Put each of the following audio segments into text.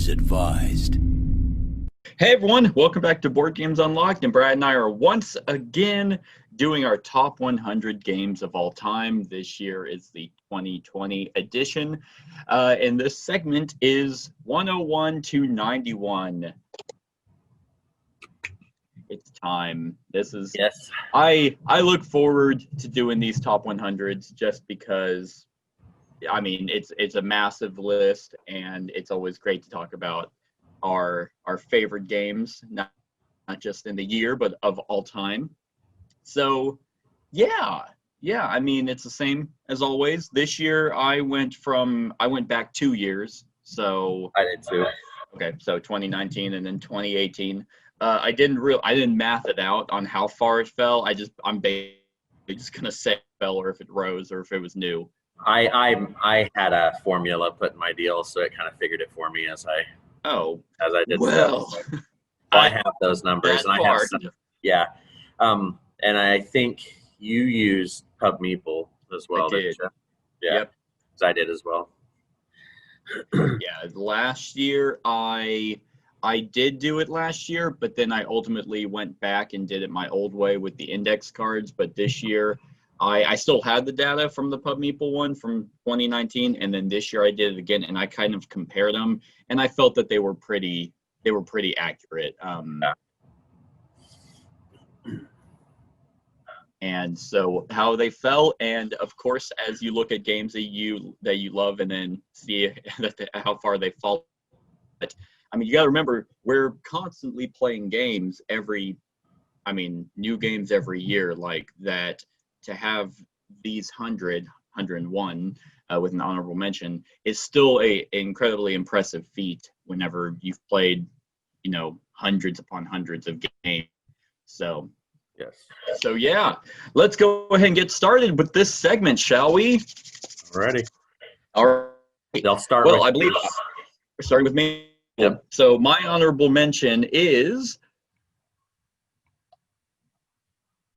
is advised. Hey everyone, welcome back to Board Games Unlocked, and Brad and I are once again doing our top 100 games of all time. This year is the 2020 edition, and this segment is 101 to 91. It's time. Yes. I look forward to doing these top 100s just because, I mean, it's a massive list, and it's always great to talk about our favorite games, not just in the year, but of all time. So, yeah. I mean, it's the same as always. This year, I went back 2 years. So I did too. Okay, so 2019 and then 2018. I didn't math it out on how far it fell. I'm basically just gonna say it fell, or if it rose, or if it was new. I had a formula put in my deal, so it kind of figured it for me as I did. Well, stuff. So I have those numbers, and I have some. Yeah, and I think you used Pub Meeple as well. I did. Yeah, yep. I did as well. Yeah, last year I did do it last year, but then I ultimately went back and did it my old way with the index cards. But this year, I still had the data from the Pub Meeple one from 2019, and then this year I did it again, and I kind of compared them, and I felt that they were pretty accurate. And so how they fell, and of course, as you look at games that you love, and then see how far they fall. But I mean, you got to remember, we're constantly playing games new games every year, like that. To have these 101 with an honorable mention is still a incredibly impressive feat whenever you've played, hundreds upon hundreds of games. So, yes. So yeah, let's go ahead and get started with this segment, shall we? Alrighty. All right. They'll start. Well, I believe we're starting with me. Yep. So my honorable mention is.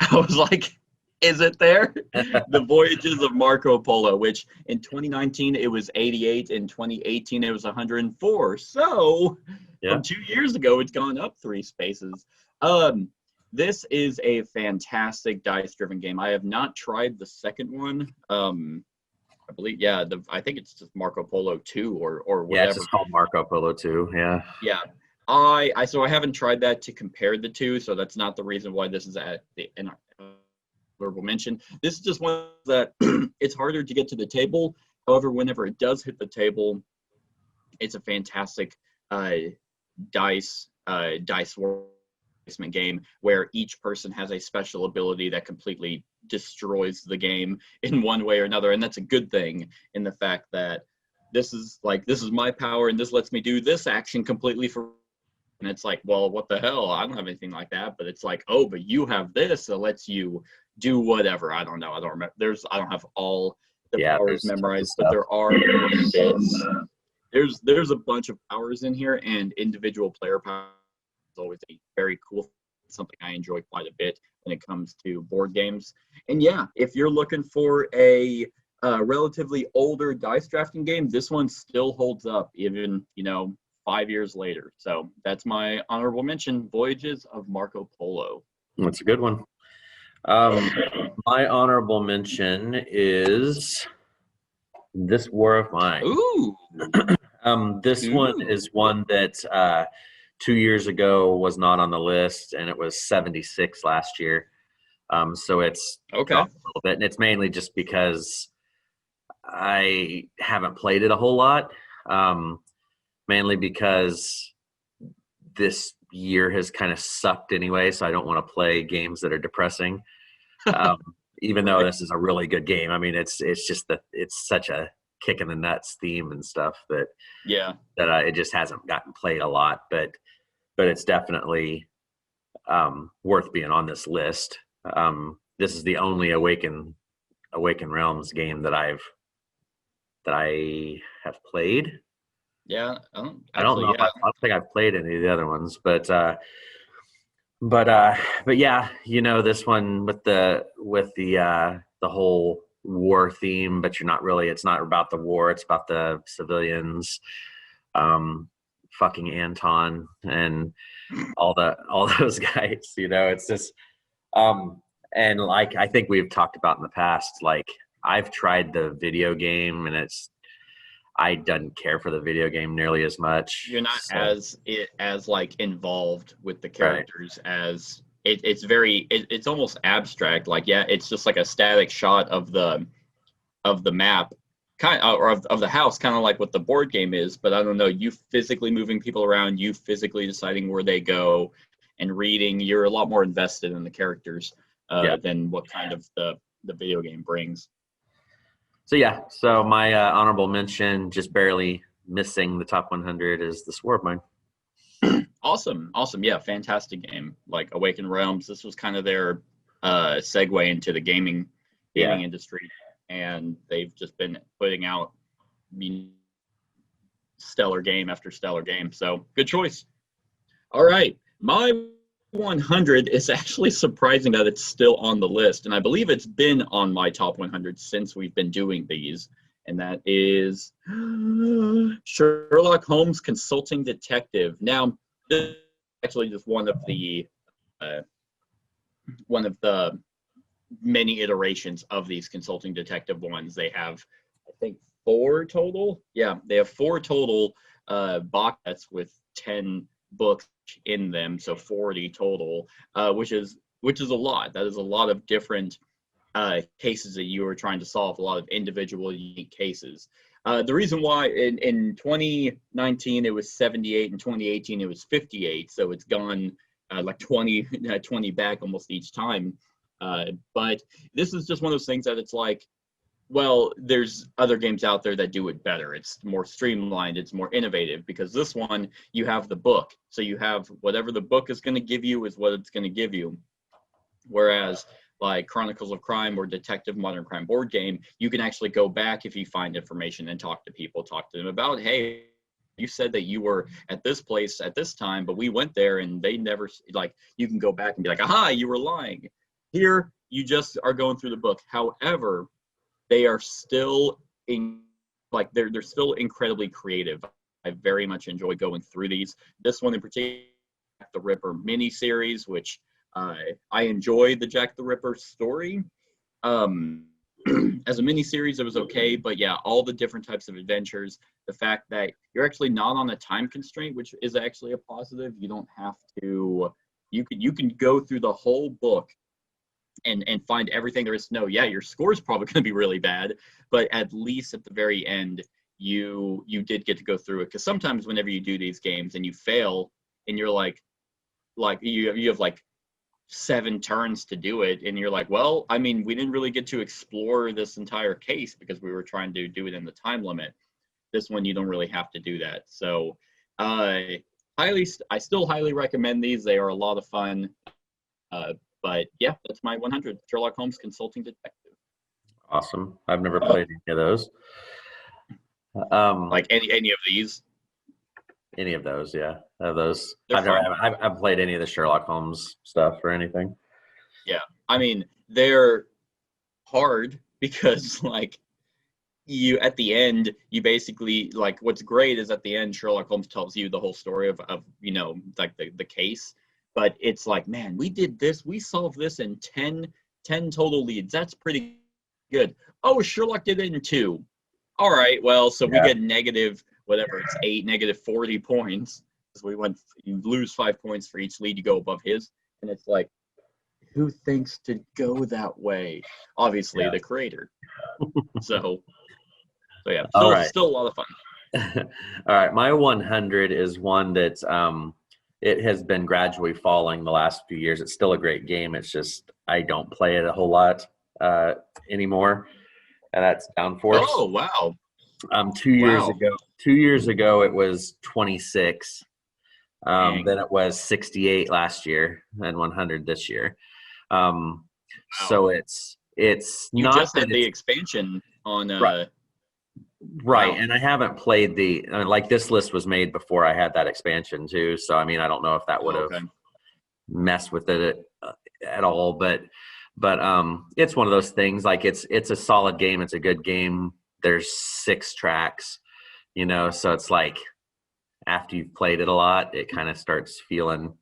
I was like, is it there? The Voyages of Marco Polo, which in 2019 it was 88, in 2018 it was 104. So from 2 years ago, it's gone up 3 spaces. This is a fantastic dice-driven game. I have not tried the second one. I believe, I think it's just Marco Polo 2 or whatever. Yeah, it's just called Marco Polo 2. Yeah. Yeah. I haven't tried that to compare the two, so that's not the reason why this is at the honorable mention. This is just one that it's harder to get to the table. However, whenever it does hit the table, it's a fantastic dice game where each person has a special ability that completely destroys the game in one way or another, and that's a good thing in the fact that this is my power and this lets me do this action completely for. And it's like, well, what the hell? I don't have anything like that. But it's like, oh, but you have this that lets you do whatever. I don't know. I don't remember. I don't have all the powers memorized, but there are bits. There's a bunch of powers in here, and individual player powers is always a very cool, something I enjoy quite a bit when it comes to board games. And yeah, if you're looking for a relatively older dice drafting game, this one still holds up, even 5 years later. So that's my honorable mention, Voyages of Marco Polo. That's a good one. My honorable mention is This War of Mine. Ooh. This one is one that 2 years ago was not on the list, and it was 76 last year. So it's okay a little bit, and it's mainly just because I haven't played it a whole lot. Mainly because this year has kind of sucked anyway, so I don't want to play games that are depressing. Even though this is a really good game, I mean, it's just that it's such a kick in the nuts theme and stuff that it just hasn't gotten played a lot. But it's definitely worth being on this list. This is the only Awaken Realms game that I have played. Yeah, I don't know. I don't think I've played any of the other ones, but yeah, this one with the whole war theme, but you're not really. It's not about the war. It's about the civilians fucking Anton and all those guys. It's just and like I think we've talked about in the past, like I've tried the video game and I don't care for the video game nearly as much. You're not So, as like involved with the right. characters as it's almost abstract. Like, yeah, it's just like a static shot of the map, or of the house, kind of like what the board game is. But I don't know, you physically moving people around, you physically deciding where they go, and reading. You're a lot more invested in the characters than what kind of the video game brings. So yeah, so my honorable mention, just barely missing the top 100, is The War of Mine. Awesome. Yeah, fantastic game. Like Awakened Realms, this was kind of their segue into the gaming industry, and they've just been putting out stellar game after stellar game. So good choice. All right, my 100 is actually surprising that it's still on the list, and I believe it's been on my top 100 since we've been doing these, and that is Sherlock Holmes Consulting Detective. Now, this is actually just one of the many iterations of these consulting detective ones. They have, I think, 4 total. Yeah, they have 4 total box sets with 10 books in them, so 40 total, which is a lot. That is a lot of different cases that you are trying to solve, a lot of individual unique cases. The reason why in 2019 it was 78, in 2018 it was 58, so it's gone like 20 back almost each time. But this is just one of those things that it's like, well, there's other games out there that do it better. It's more streamlined, it's more innovative, because this one, you have the book. So you have whatever the book is going to give you is what it's going to give you. Whereas like Chronicles of Crime or Detective Modern Crime board game, you can actually go back if you find information and talk to them about, hey, you said that you were at this place at this time, but we went there and they never, like, you can go back and be like, aha, you were lying. Here, you just are going through the book. However, they are still they're still incredibly creative. I very much enjoy going through these. This one in particular, Jack the Ripper miniseries, which I enjoy the Jack the Ripper story. As a miniseries, it was okay, but yeah, all the different types of adventures, the fact that you're actually not on a time constraint, which is actually a positive. You don't have to. You can go through the whole book and find everything there is to know. Yeah, your score is probably going to be really bad, but at least at the very end, you did get to go through it. Because sometimes whenever you do these games and you fail, and you're like you have like 7 turns to do it, and you're like, well, I mean, we didn't really get to explore this entire case because we were trying to do it in the time limit. This one, you don't really have to do that. So I still highly recommend these. They are a lot of fun. But yeah, that's my 100, Sherlock Holmes Consulting Detective. Awesome. I've never played any of those. Like any of these? Any of those, yeah. Those. I haven't played any of the Sherlock Holmes stuff or anything. Yeah, I mean, they're hard because like you at the end, you basically, like, what's great is at the end Sherlock Holmes tells you the whole story of like the case. But it's like, man, we did this, we solved this in 10 total leads. That's pretty good. Oh, Sherlock did it in 2. All right, well, so we get negative, whatever, it's 8, negative 40 points. So you lose 5 points for each lead you go above his. And it's like, who thinks to go that way? Obviously, the creator. So yeah, still a lot of fun. All right, my 100 is one that's it has been gradually falling the last few years. It's still a great game. It's just I don't play it a whole lot anymore, and that's Downforce. Oh wow! 2 years ago it was 26. Then it was 68 last year, and 100 this year. So it's you not just that had the expansion on. Right, wow. And I haven't played like this list was made before I had that expansion too. So I mean, I don't know if that would have messed with it at all. But it's one of those things. Like it's a solid game. It's a good game. There's 6 tracks, so it's like after you've played it a lot, it kind of starts feeling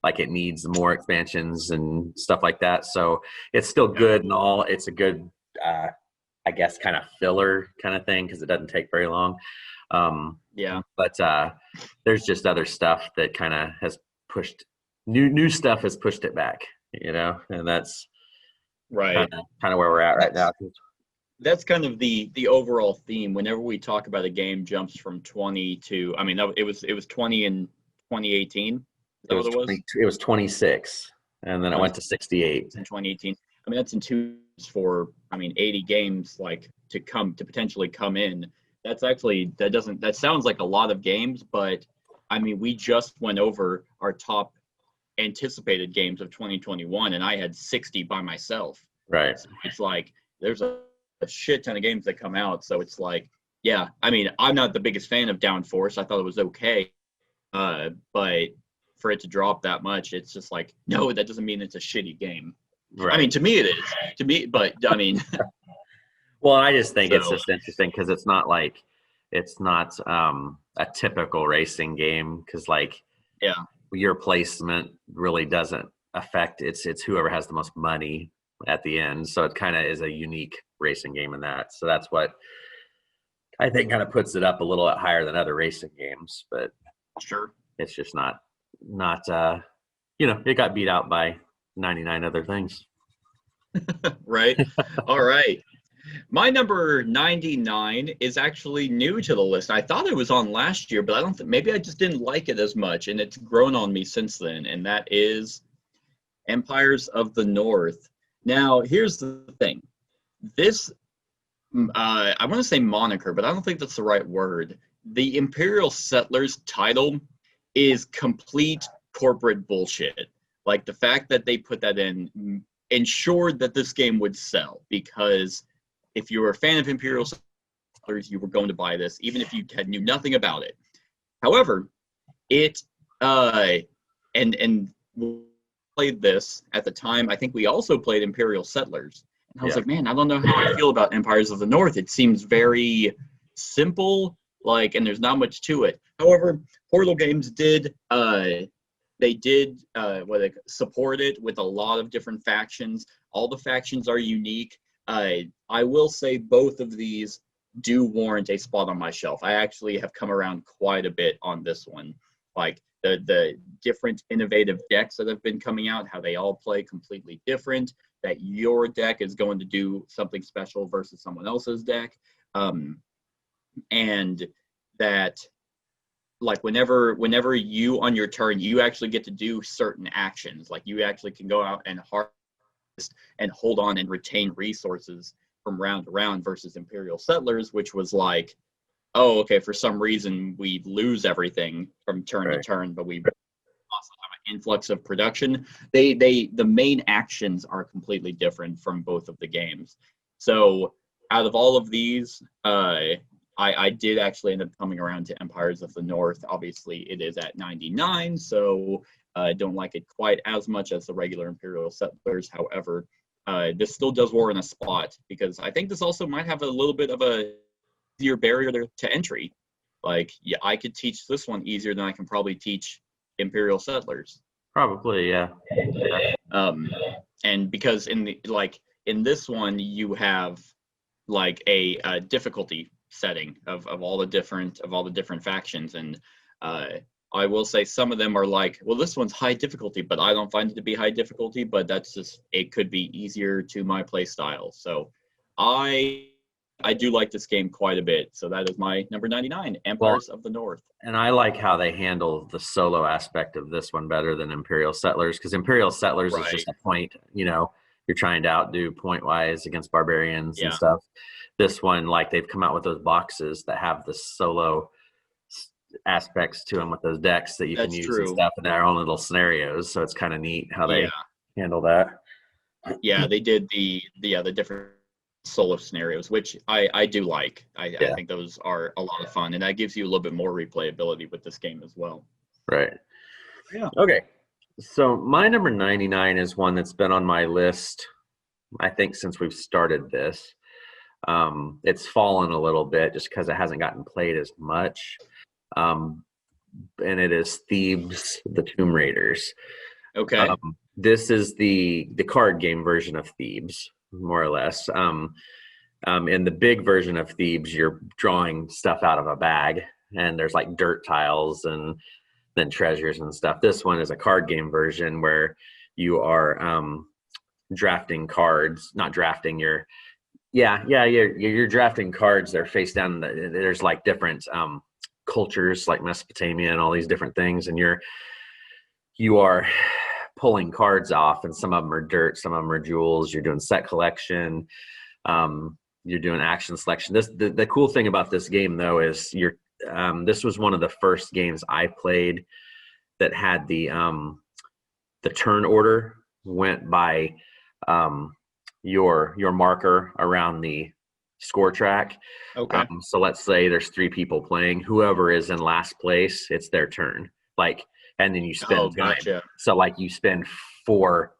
like it needs more expansions and stuff like that. So it's still good and all. It's a good, I guess, kind of filler kind of thing because it doesn't take very long. But there's just other stuff that kind of has pushed new stuff has pushed it back, and that's right. kind of where we're at right now. That's kind of the overall theme. Whenever we talk about a game jumps from 20 to, I mean, it was 20 in 2018. Is that what it was? It was 26, and then it went to 68 in 2018. I mean, that's in 2 years for, 80 games like to potentially come in. That sounds like a lot of games, but I mean, we just went over our top anticipated games of 2021, and I had 60 by myself. Right. So it's like there's a shit ton of games that come out. So it's like, yeah, I mean, I'm not the biggest fan of Downforce. I thought it was okay. But for it to drop that much, it's just like, no, that doesn't mean it's a shitty game. Right. I mean, to me it is. To me, but I mean. Well, I just think it's just interesting because it's not a typical racing game because your placement really doesn't affect it's whoever has the most money at the end. So it kind of is a unique racing game in that. So that's what I think kind of puts it up a little bit higher than other racing games. But sure, it's just not it got beat out by 99 other things. Right. All right. My number 99 is actually new to the list. I thought it was on last year, but I don't think, maybe I just didn't like it as much, and it's grown on me since then, and that is Empires of the North. Now, here's the thing. This, I want to say moniker, but I don't think that's the right word. The Imperial Settlers title is complete corporate bullshit. Like, the fact that they put that in ensured that this game would sell, because if you were a fan of Imperial Settlers, you were going to buy this, even if you knew nothing about it. However, it and we played this at the time. I think we also played Imperial Settlers. And I was like, man, I don't know how I feel about Empires of the North. It seems very simple, and there's not much to it. However, Portal Games did support it with a lot of different factions. All the factions are unique. I will say both of these do warrant a spot on my shelf. I actually have come around quite a bit on this one. Like the different innovative decks that have been coming out, how they all play completely different, that your deck is going to do something special versus someone else's deck. And that whenever you on your turn, you actually get to do certain actions. Like you actually can go out and harvest and hold on and retain resources from round to round versus Imperial Settlers, which was like, oh, okay, for some reason we lose everything from turn to turn, but we also have an influx of production. The main actions are completely different from both of the games. So out of all of these, I did actually end up coming around to Empires of the North. Obviously, it is at 99, so I don't like it quite as much as the regular Imperial Settlers. However, this still does warrant a spot because I think this also might have a little bit of a easier barrier to entry. Like, yeah, I could teach this one easier than I can probably teach Imperial Settlers. Probably, yeah. And because in this one you have like a difficulty setting of all the different factions, and I will say some of them are like, well, this one's high difficulty, but I don't find it to be high difficulty, but that's just, it could be easier to my play style. So I do like this game quite a bit. So that is my number 99, Empires of the North. And I like how they handle the solo aspect of this one better than Imperial Settlers, because Imperial Settlers is just a point, you're trying to outdo point-wise against barbarians and stuff. This one, they've come out with those boxes that have the solo aspects to them with those decks that you can use and stuff in their own little scenarios. So it's kind of neat how they handle that. Yeah, they did the different solo scenarios, which I do like. I think those are a lot of fun, and that gives you a little bit more replayability with this game as well. Right. Yeah. Okay. So my number 99 is one that's been on my list, I think, since we've started this. It's fallen a little bit just because it hasn't gotten played as much. and it is Thebes: The Tomb Raiders. Okay. This is the card game version of Thebes, more or less. In the big version of Thebes, you're drawing stuff out of a bag, and there's like dirt tiles and then treasures and stuff. This one is a card game version where you are drafting cards, not drafting. You're drafting cards. They're face down. There's like different cultures, like Mesopotamia and all these different things, and you are pulling cards off, and some of them are dirt, some of them are jewels. You're doing set collection. You're doing action selection. The cool thing about this game though is this was one of the first games I played that had the turn order went by your marker around the score track. Okay. So let's say there's 3 people playing. Whoever is in last place, it's their turn. And then you spend time. Gotcha. So you spend four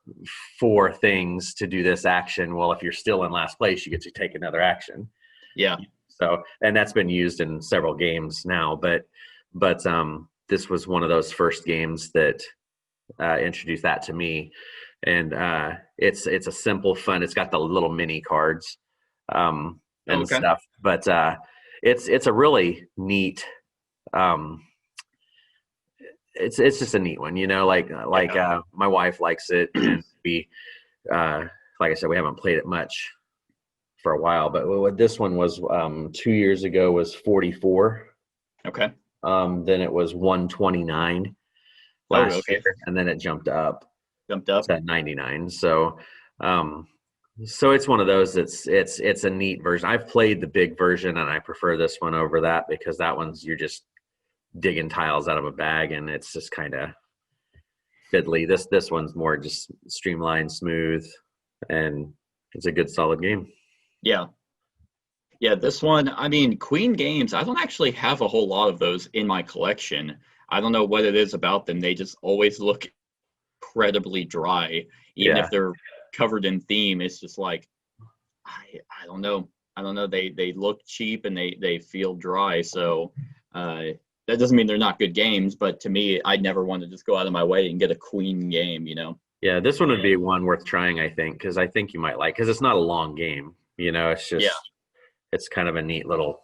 things to do this action. Well, if you're still in last place, you get to take another action. Yeah. So, and that's been used in several games now, but this was one of those first games that introduced that to me. And it's a simple, fun. It's got the little mini cards and stuff, but it's a really neat. It's just a neat one, my wife likes it, and we, like I said, we haven't played it much for a while, but what this one was 2 years ago was 44. Okay. Then it was 129 last year, and then it jumped up to 99. So it's one of those. It's a neat version. I've played the big version, and I prefer this one over that because that one's you're just digging tiles out of a bag, and it's just kind of fiddly. This one's more just streamlined, smooth, and it's a good solid game. Yeah. This one, I mean, Queen games, I don't actually have a whole lot of those in my collection. I don't know what it is about them. They just always look incredibly dry, even if they're covered in theme. It's just like I don't know. They look cheap and they feel dry. So that doesn't mean they're not good games, but to me, I'd never want to just go out of my way and get a Queen game, Yeah, this one would be one worth trying, I think, because I think you might because it's not a long game. It's just it's kind of a neat little,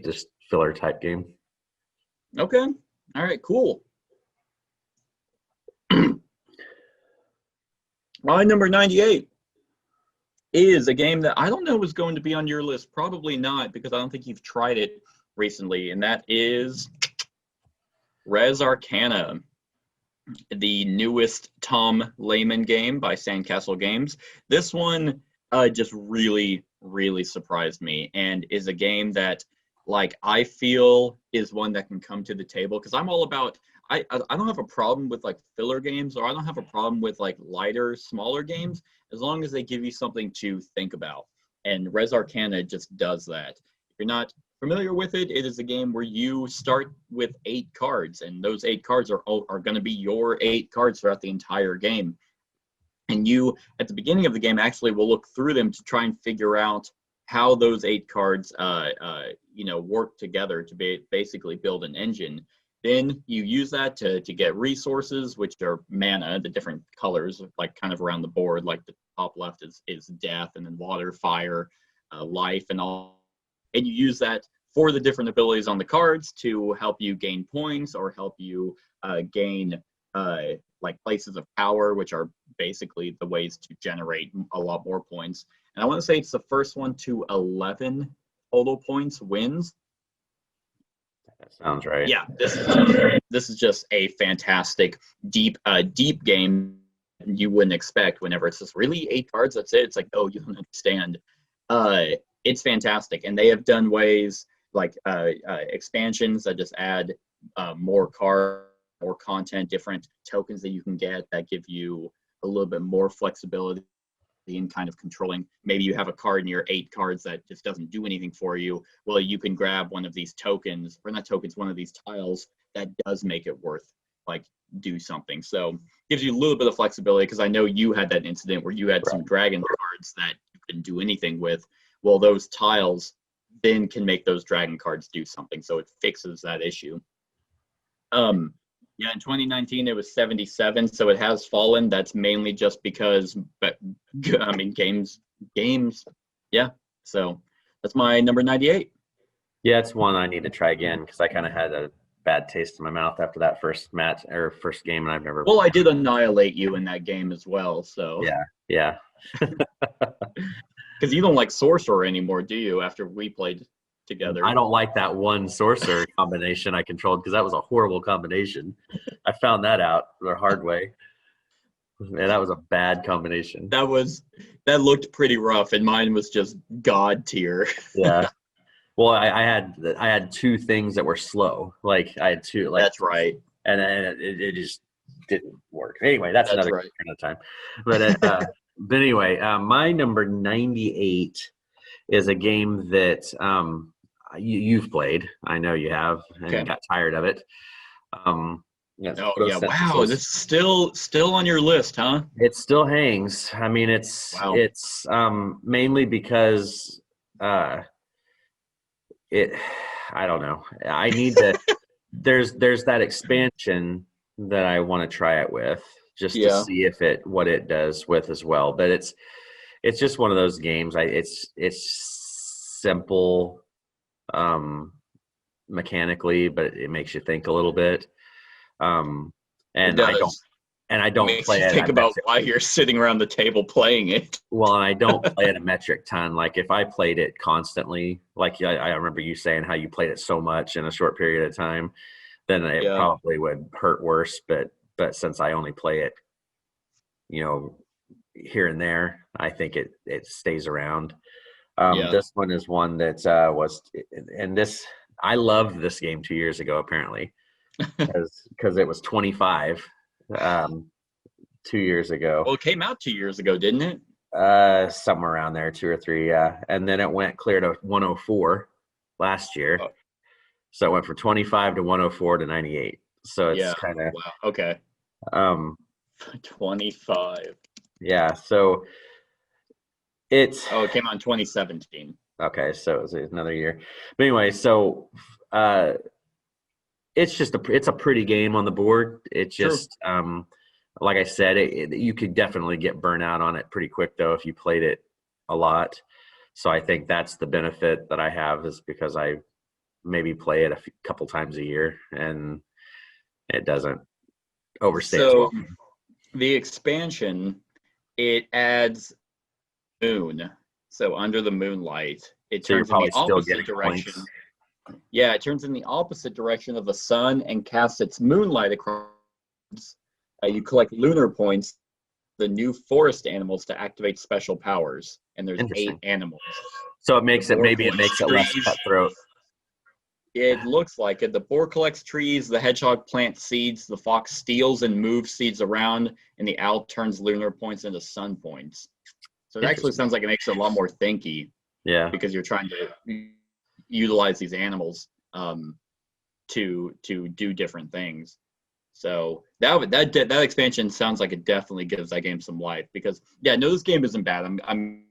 just filler type game. Okay. All right, cool. My number 98 is a game that I don't know was going to be on your list. Probably not, because I don't think you've tried it recently, and that is Res Arcana, the newest Tom Lehman game by Sandcastle Games. This one just really, really surprised me, and is a game that I feel is one that can come to the table, because I'm all about I don't have a problem with filler games, or I don't have a problem with lighter, smaller games, as long as they give you something to think about. And Res Arcana just does that. If you're not familiar with it, it is a game where you start with 8 cards, and those 8 cards are going to be your 8 cards throughout the entire game. And you, at the beginning of the game, actually will look through them to try and figure out how those 8 cards, work together to basically build an engine. Then you use that to get resources, which are mana, the different colors, kind of around the board. The top left is death, and then water, fire, life, and all. And you use that for the different abilities on the cards to help you gain points, or help you gain places of power, which are basically the ways to generate a lot more points. And I want to say it's the first one to 11 total points wins. That sounds right. Yeah, this is just a fantastic, deep game you wouldn't expect whenever it's just really 8 cards. That's it. It's oh, you don't understand. It's fantastic, and they have done ways expansions that just add more cards, more content, different tokens that you can get that give you a little bit more flexibility in kind of controlling. Maybe you have a card in your 8 cards that just doesn't do anything for you. Well, you can grab one of these tokens, or not tokens, one of these tiles that does make it worth do something. So gives you a little bit of flexibility, because I know you had that incident where you had some dragon cards that you couldn't do anything with. Well, those tiles then can make those dragon cards do something. So it fixes that issue. Yeah, in 2019 it was 77, so it has fallen. That's mainly just because, but I mean, games. Yeah, so that's my number 98. Yeah, it's one I need to try again because I kind of had a bad taste in my mouth after that first match or first game, and I've never. Well, I did annihilate you in that game as well, so. Yeah. Because you don't like Sorcerer anymore, do you? After we played together, I don't like that one Sorcerer combination I controlled because that was a horrible combination. I found that out the hard way. Man, that was a bad combination. That looked pretty rough, and mine was just god tier. Yeah. Well, I had two things that were slow. Like I had two. Like That's right. And it just didn't work. Anyway, that's another right. kind of time. But anyway, my number 98 is a game that you've played. I know you have, and you got tired of it. Yeah, wow, this is still on your list, huh? It still hangs. I mean, it's mainly because I don't know. I need to. there's that expansion that I want to try it with just to see what it does with as well. But it's just one of those games. It's simple mechanically, but it makes you think a little bit. And I don't play it. Think about why you're sitting around the table playing it. Well, and I don't play it a metric ton. Like if I played it constantly, like I remember you saying how you played it so much in a short period of time, then it probably would hurt worse. But since I only play it, here and there, I think it stays around. This one is one that I loved this game 2 years ago, apparently, because it was 25 2 years ago. Well, it came out 2 years ago, didn't it? Somewhere around there, 2 or 3, yeah. And then it went clear to 104 last year. Oh. So it went from 25 to 104 to 98. So it's kind of wow. Okay. 25. Yeah. So it came out in 2017. Okay, so it was another year. But anyway, so it's just it's a pretty game on the board. It just like I said, you could definitely get burnt out on it pretty quick though if you played it a lot. So I think that's the benefit that I have is because I maybe play it a couple times a year and it doesn't overstay. So the expansion, it adds moon. So under the moonlight, it turns in the opposite direction. Points. Yeah, it turns in the opposite direction of the sun and casts its moonlight across. You collect lunar points, the new forest animals to activate special powers, and there's 8 animals. So it makes it less cutthroat. It looks like it. The boar collects trees, the hedgehog plants seeds, the fox steals and moves seeds around, and the owl turns lunar points into sun points. So it actually sounds like it makes it a lot more thinky. Yeah. Because you're trying to utilize these animals to do different things. So that expansion sounds like it definitely gives that game some life. Because this game isn't bad. I'm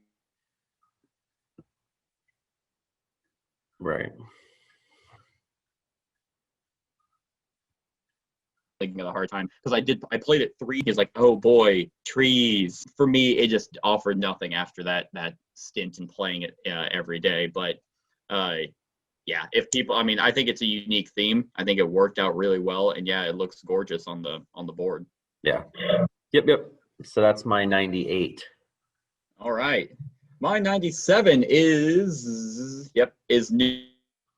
right. Like a hard time because I played it 3 days. Like, oh boy, trees. For me, it just offered nothing after that stint in playing it every day. But if people, I think it's a unique theme. I think it worked out really well, and it looks gorgeous on the board. Yeah. Yep. So that's my 98. All right, my 97 is new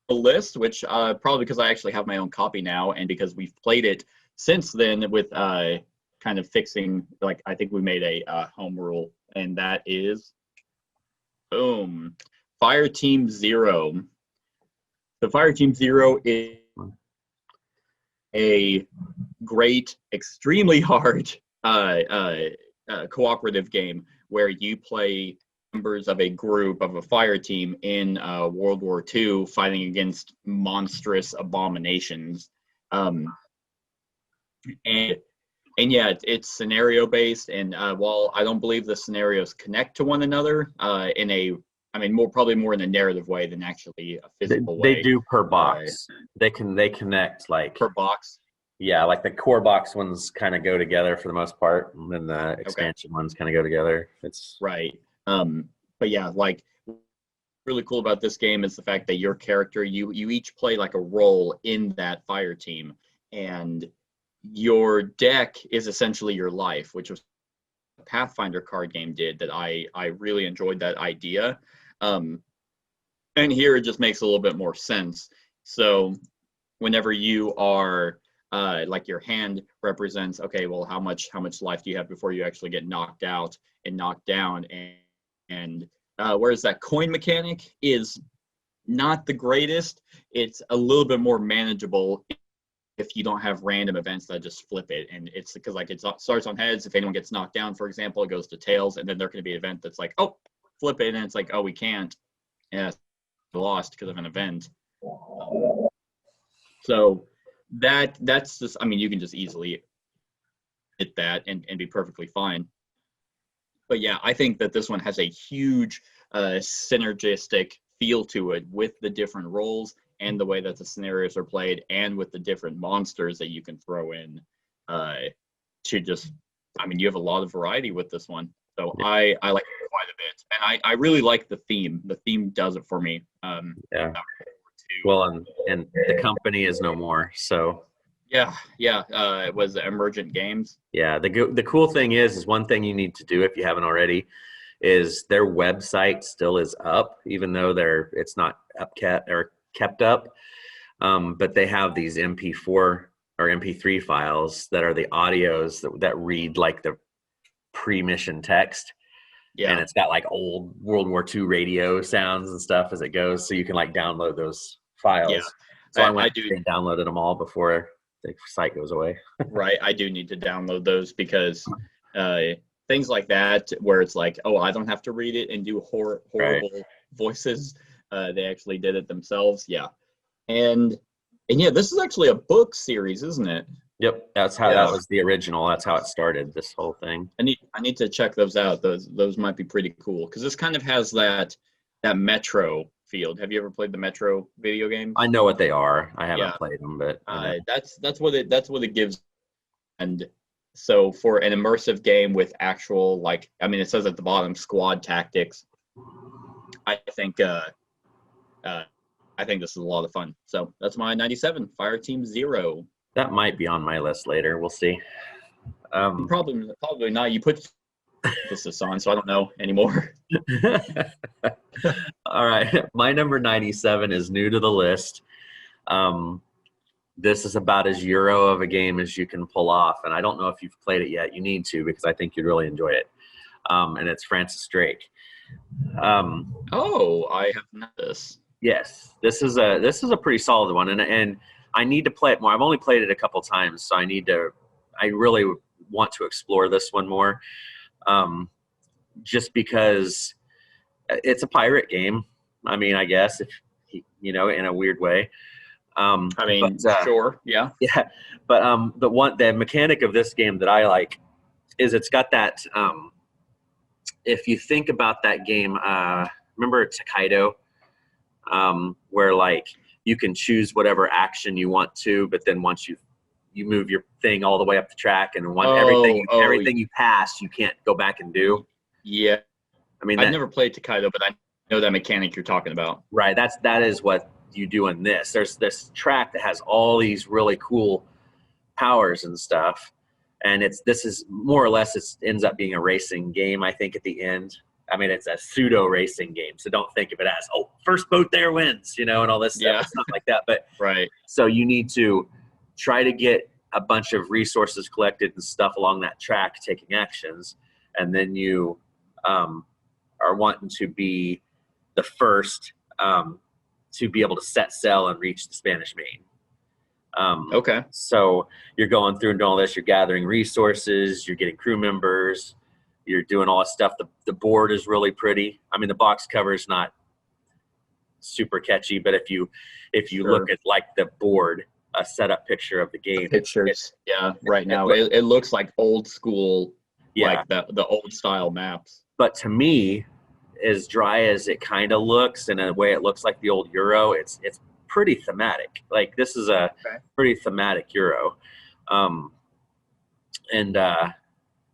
list, which probably because I actually have my own copy now, and because we've played it since then with kind of fixing, like I think we made a home rule, and that is boom, Fire Team Zero. The Fire Team Zero is a great, extremely hard cooperative game where you play members of a group of a fire team in World War II fighting against monstrous abominations. It's scenario based, and while I don't believe the scenarios connect to one another in a I mean, probably more in a narrative way than actually a physical They way. do per box. They connect like Per box. Yeah, like the core box ones kind of go together for the most part, and then the expansion ones kind of go together. It's right. But yeah, like really cool about this game is the fact that your character, you each play like a role in that fire team, and your deck is essentially your life, which was a Pathfinder card game did that I really enjoyed that idea. And here it just makes a little bit more sense. So whenever you are like your hand represents, okay, well, how much life do you have before you actually get knocked out and knocked down, and whereas that coin mechanic is not the greatest, it's a little bit more manageable if you don't have random events that just flip it. And it's because like it starts on heads. If anyone gets knocked down, for example, it goes to tails, and then there can be an event that's like, oh, flip it, and it's like, oh, we can't. Yeah, lost because of an event. So that's just, I mean, you can just easily hit that and be perfectly fine. But yeah, I think that this one has a huge synergistic feel to it with the different roles and the way that the scenarios are played, and with the different monsters that you can throw in to just, I mean, you have a lot of variety with this one. So yeah. I like it quite a bit. And I really like the theme. The theme does it for me. Yeah. Well, and the company is no more, so. Yeah. It was Emergent Games. Yeah, the cool thing is one thing you need to do if you haven't already is their website still is up, even though it's not kept up. But they have these MP4 or MP3 files that are the audios that read like the pre-mission text. Yeah. And it's got like old World War II radio sounds and stuff as it goes, so you can like download those files. Yeah. So I went and downloaded them all before the site goes away. Right. I do need to download those because things like that where it's like, oh, I don't have to read it and do horrible voices. They actually did it themselves. Yeah. And yeah, this is actually a book series, isn't it? Yep. That's how that was the original. That's how it started, this whole thing. I need to check those out. Those might be pretty cool because this kind of has that Metro field. Have you ever played the Metro video games? I know what they are. I haven't played them, but that's what it gives. And so for an immersive game with actual, like, I mean, it says at the bottom squad tactics. I think this is a lot of fun. So that's my 97 Fireteam Zero. That might be on my list later. We'll see. Probably not. You put this on, so I don't know anymore. All right. My number 97 is new to the list. This is about as Euro of a game as you can pull off. And I don't know if you've played it yet. You need to, because I think you'd really enjoy it. And it's Francis Drake. I have not this. Yes. This is a pretty solid one. And I need to play it more. I've only played it a couple times, so I really want to explore this one more. Just because it's a pirate game. I mean, I guess in a weird way. Sure. Yeah. Yeah. But the mechanic of this game that I like is it's got that, if you think about that game, remember Takedo, where like you can choose whatever action you want to, but then once you move your thing all the way up the track, and everything you pass, you can't go back and do. Yeah. I mean, I've never played Takedo, but I know that mechanic you're talking about. Right. That is what you do in this. There's this track that has all these really cool powers and stuff. And this is more or less, it ends up being a racing game, I think, at the end. I mean, it's a pseudo racing game, so don't think of it as, first boat there wins, and all this stuff. Yeah. It's not like that. But right. So you need to try to get a bunch of resources collected and stuff along that track, taking actions, and then you are wanting to be the first to be able to set sail and reach the Spanish Main. Okay. So you're going through and doing all this. You're gathering resources. You're getting crew members. You're doing all this stuff. The board is really pretty. I mean, the box cover is not super catchy, but if you look at like the board, a setup picture of the game. Pictures. Right now it looks like old school, like the old style maps. But to me, as dry as it kind of looks, and in a way it looks like the old Euro, it's pretty thematic. Like this is a pretty thematic Euro, and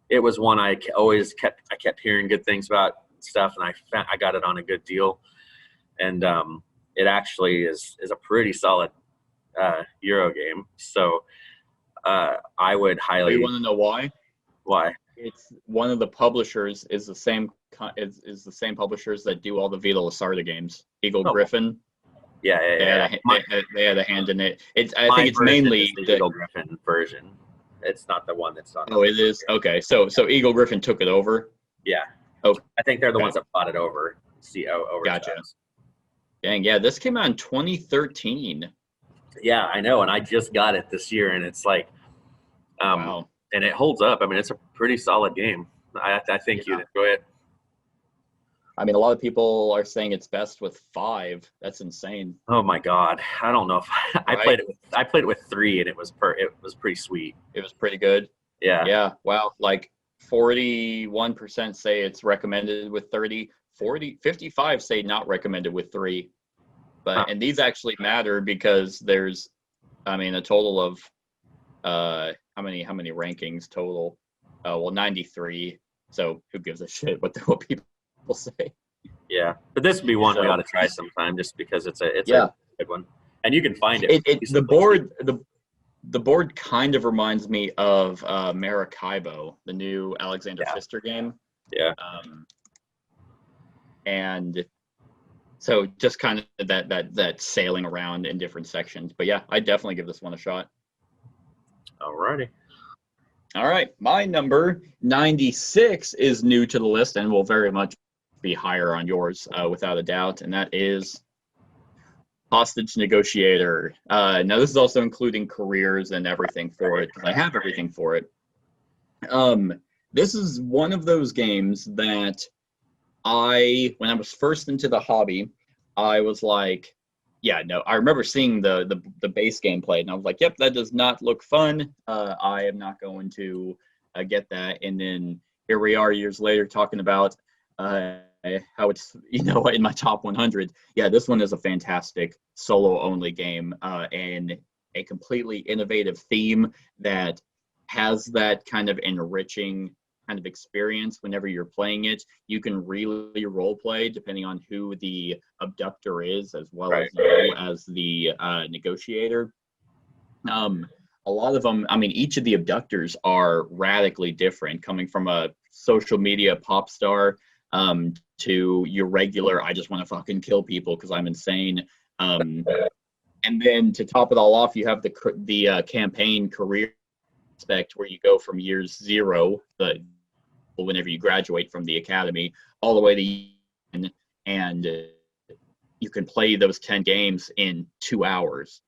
it was one I kept hearing good things about stuff, and I got it on a good deal, and it actually is a pretty solid Euro game. So I would highly. You want to know why? Why? It's one of the publishers is the same publishers that do all the Vita Lasarda games. Eagle Griffin. Yeah. They had a hand in it. I think it's mainly the Eagle Griffin version. It's not the one that's on. Oh, it is? Okay. So Eagle Griffin took it over? Yeah. Okay. I think they're the ones that bought it over. Over. Gotcha. Dang, yeah, this came out in 2013. Yeah, I know, and I just got it this year, and it's like, wow. And it holds up. I mean, it's a pretty solid game. I think you'd enjoy it. I mean, a lot of people are saying it's best with 5. That's insane. Oh my God, I don't know if I played it with 3, and it was pretty sweet. It was pretty good. Yeah. Yeah. Wow. Like 41% say it's recommended with 30. 55 say not recommended with 3. But and these actually matter because there's, I mean, a total of how many rankings total? Well, 93. So who gives a shit what people say? Yeah, but this would be one we ought to try sometime, just because it's a good one, and you can find it. The board kind of reminds me of Maracaibo, the new Alexander Pfister game. Yeah. And so just kind of that sailing around in different sections. But yeah, I definitely give this one a shot. Alrighty. All right. My number 96 is new to the list and will very much be higher on yours without a doubt. And that is Hostage Negotiator. Now this is also including careers and everything for it, because I have everything for it. This is one of those games that when I was first into the hobby, I was like, yeah, no, I remember seeing the base gameplay, and I was like, yep, that does not look fun. I am not going to get that. And then here we are years later talking about how it's, in my top 100. Yeah, this one is a fantastic solo-only game and a completely innovative theme that has that kind of enriching kind of experience whenever you're playing it. You can really role play depending on who the abductor is, as well as the negotiator. A lot of them, I mean, each of the abductors are radically different, coming from a social media pop star to your regular, I just want to fucking kill people because I'm insane. And then to top it all off, you have the campaign career aspect, where you go from years 0, whenever you graduate from the academy, all the way to and you can play those 10 games in 2 hours.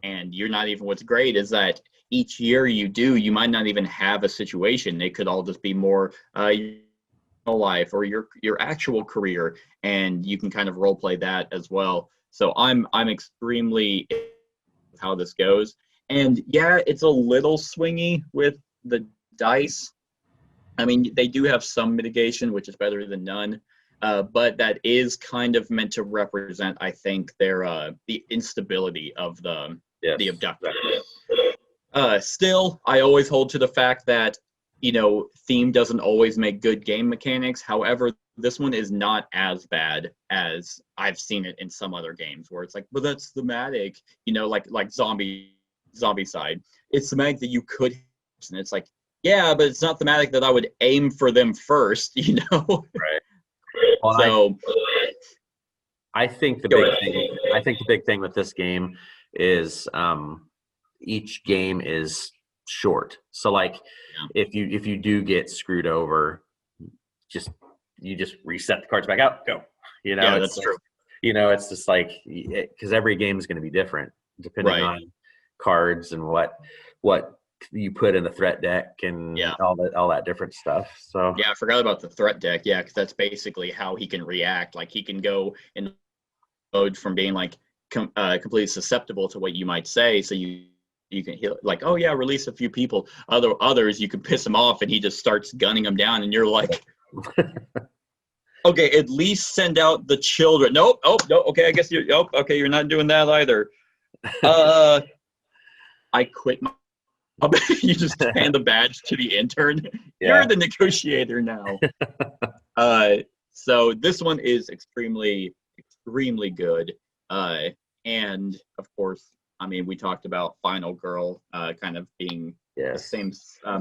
And you're not even, what's great is that each year you might not even have a situation. It could all just be more life or your actual career, and you can kind of role play that as well. So I'm extremely how this goes. And yeah, it's a little swingy with the dice. I mean, they do have some mitigation, which is better than none. But that is kind of meant to represent, I think, their the instability of the abductor. Still, I always hold to the fact that, theme doesn't always make good game mechanics. However, this one is not as bad as I've seen it in some other games, where it's like, but that's thematic, like Zombie Side. It's thematic that you could, and it's like, yeah, but it's not thematic that I would aim for them first, Right. Well, so I think the big thing with this game is each game is short. So like if you do get screwed over, you just reset the cards back out, go. Yeah, that's true. It's just like, because every game is going to be different depending on cards and what you put in the threat deck and all that different stuff. So yeah, I forgot about the threat deck. Yeah, because that's basically how he can react. Like, he can go in mode from being like completely susceptible to what you might say, so you can heal, like, oh yeah, release a few people. Others you can piss him off and he just starts gunning them down, and you're like Okay, at least send out the children. Nope. Oh, no. Okay, I guess you're. Oh, okay, you're not doing that either. I quit my job. You just hand the badge to the intern. Yeah. You're the negotiator now. So this one is extremely, extremely good. And of course, I mean, we talked about Final Girl kind of being the Yes. same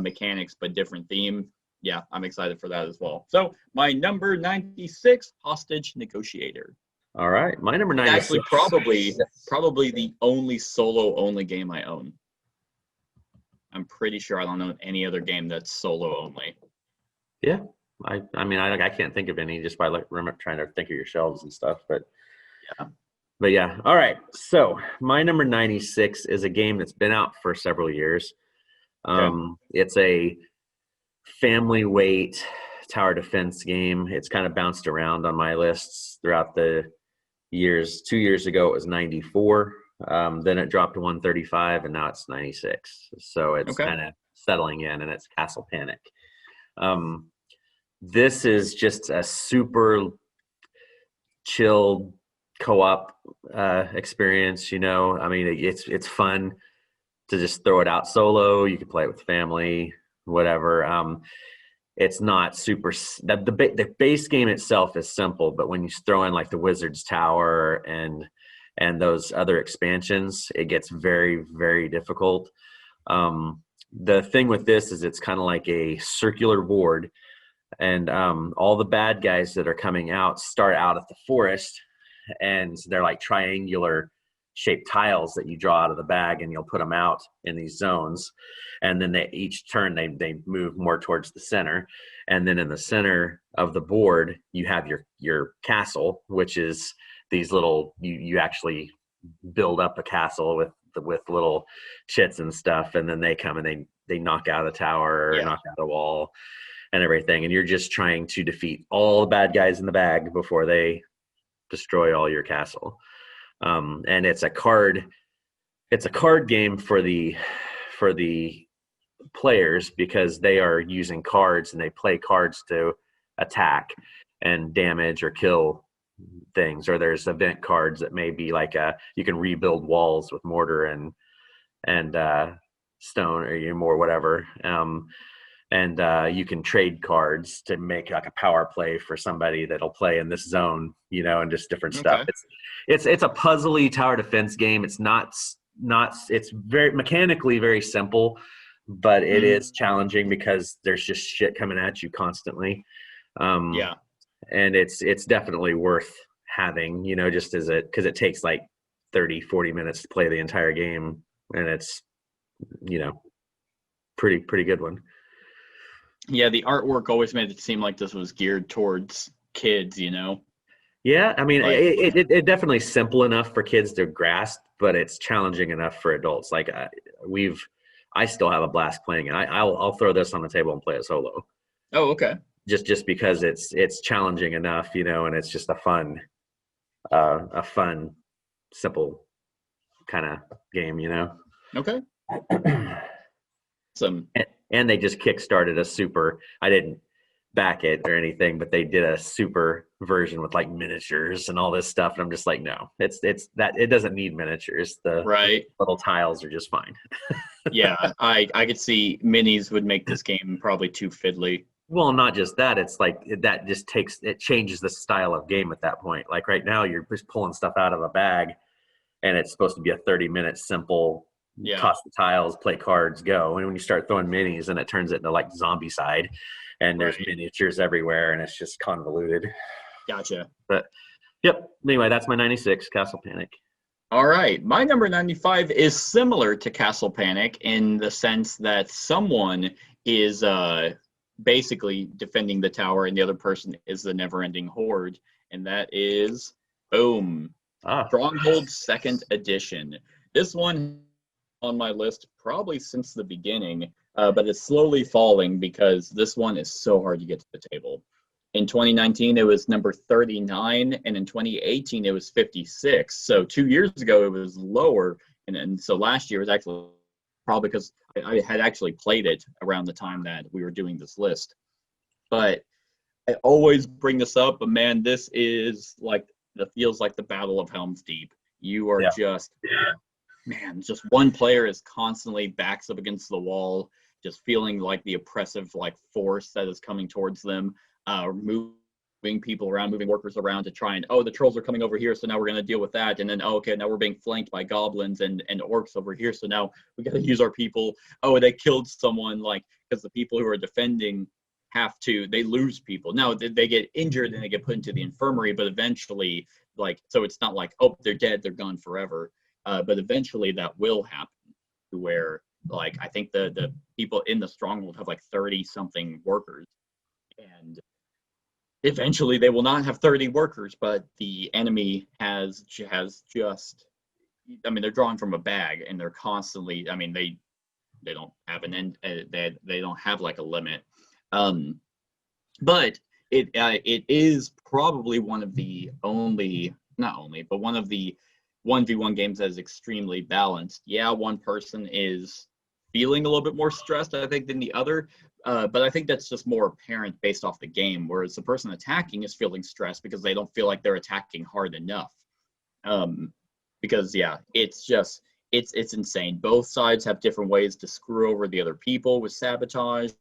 mechanics but different theme. Yeah, I'm excited for that as well. So my number 96, Hostage Negotiator. All right. My number It's 96. actually probably the only solo only game I own. I'm pretty sure I don't know any other game that's solo only. Yeah. I mean, I can't think of any just by like trying to think of your shelves and stuff, but Yeah. But yeah. All right. So my number 96 is a game that's been out for several years. It's a family weight tower defense game. It's kind of bounced around on my lists throughout the years. 2 years ago, it was 94. Then it dropped to 135, and now it's 96. So it's kind of settling in, and it's Castle Panic. This is just a super chill co-op experience. You know, I mean, it's fun to just throw it out solo. You can play it with family, whatever. It's not super. The base game itself is simple, but when you throw in like the Wizard's Tower and those other expansions, it gets very, very difficult. The thing with this is it's kind of like a circular board, and all the bad guys that are coming out start out at the forest, and they're like triangular shaped tiles that you draw out of the bag, and you'll put them out in these zones, and then each turn they move more towards the center, and then in the center of the board you have your castle, which is these little you actually build up a castle with little chits and stuff, and then they come and they knock out a tower or knock out a wall and everything, and you're just trying to defeat all the bad guys in the bag before they destroy all your castle. And it's a card game for the players, because they are using cards and they play cards to attack and damage or kill things. Or there's event cards that may be like you can rebuild walls with mortar and stone or more whatever. And you can trade cards to make like a power play for somebody that'll play in this zone, you know, and just different stuff. It's a puzzly tower defense game. It's not it's very mechanically very simple, but it is challenging because there's just shit coming at you constantly. And it's definitely worth having, you know, just because it takes like 30-40 minutes to play the entire game, and it's, you know, pretty good one. Yeah, the artwork always made it seem like this was geared towards kids, you know? Yeah, I mean, it definitely simple enough for kids to grasp, but it's challenging enough for adults. Like I still have a blast playing it. I'll throw this on the table and play it solo. Oh, okay. Just because it's challenging enough, you know, and it's just a fun, simple kind of game, you know? Okay. And they just kickstarted a super, I didn't back it or anything, but they did a super version with like miniatures and all this stuff. And I'm just like, no, it's that it doesn't need miniatures. The little tiles are just fine. Yeah, I could see minis would make this game probably too fiddly. Well, not just that, it's like that just changes the style of game at that point. Like right now you're just pulling stuff out of a bag, and it's supposed to be a 30-minute simple toss the tiles, play cards, go. And when you start throwing minis, and it turns it into like zombie side, and there's miniatures everywhere, and it's just convoluted. Gotcha. But yep. Anyway, that's my 96 Castle Panic. All right. My number 95 is similar to Castle Panic in the sense that someone is basically defending the tower, and the other person is the never-ending horde, and that is Stronghold 2nd Edition. This one on my list probably since the beginning, but it's slowly falling because this one is so hard to get to the table. In 2019, it was number 39, and in 2018, it was 56. So 2 years ago, it was lower, and so last year was actually probably because I had actually played it around the time that we were doing this list. But I always bring this up, but man, this is like that feels like the Battle of Helm's Deep. You are Yeah. just just one player is constantly backs up against the wall, just feeling like the oppressive like force that is coming towards them, moving people around, moving workers around to try and, oh, the trolls are coming over here, so now we're going to deal with that. And then, oh, okay, now we're being flanked by goblins and orcs over here, so now we got to use our people. Oh, they killed someone, like, because the people who are defending they lose people. Now they get injured and they get put into the infirmary, but eventually, like, so it's not like, oh, they're dead, they're gone forever. But eventually that will happen to where, like, I think the people in the stronghold have like 30 something workers, and eventually they will not have 30 workers, but the enemy has just, I mean, they're drawing from a bag and they're constantly, I mean, they don't have an end, they don't have like a limit. But it is probably one of the only, not only, but one of the 1v1 games that is extremely balanced. Yeah, one person is feeling a little bit more stressed, I think, than the other, but I think that's just more apparent based off the game, whereas the person attacking is feeling stressed because they don't feel like they're attacking hard enough. Because, yeah, it's just, it's insane. Both sides have different ways to screw over the other people with sabotage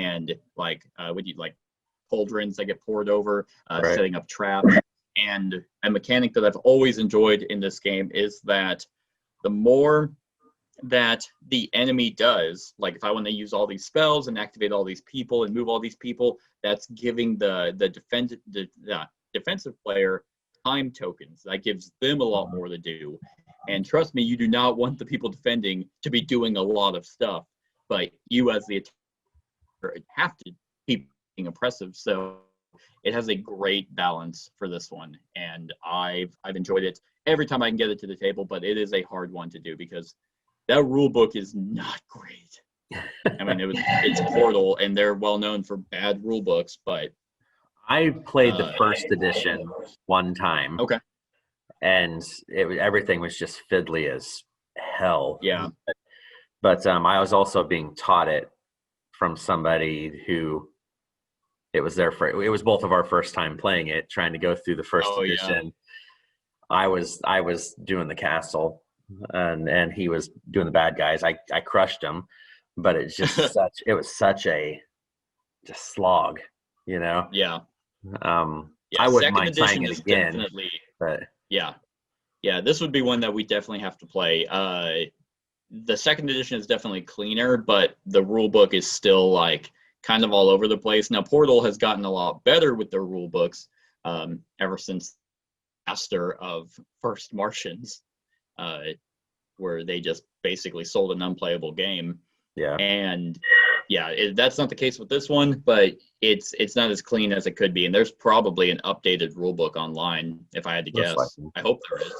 and like would you like cauldrons that get poured over, Right. setting up traps. And a mechanic that I've always enjoyed in this game is that the more that the enemy does, like if I want to use all these spells and activate all these people and move all these people, that's giving the defensive player time tokens. That gives them a lot more to do. And trust me, you do not want the people defending to be doing a lot of stuff, but you as the attacker have to keep being oppressive. So it has a great balance for this one, and I've enjoyed it every time I can get it to the table. But it is a hard one to do because that rule book is not great. I mean, it's Portal, and they're well known for bad rule books. But I played the first edition one time. Okay. And everything was just fiddly as hell. Yeah. But I was also being taught it from somebody who it was both of our first time playing it, trying to go through the first edition. Yeah. I was doing the castle, and he was doing the bad guys. I crushed him, but it's just it was such a just slog, you know. Yeah. I wouldn't mind trying it again, but yeah, this would be one that we definitely have to play. The second edition is definitely cleaner, but the rule book is still like kind of all over the place. Now, Portal has gotten a lot better with their rule books ever since Master of First Martians, where they just basically sold an unplayable game. Yeah. And yeah, that's not the case with this one, but it's not as clean as it could be. And there's probably an updated rule book online, if I had to guess. I hope there is.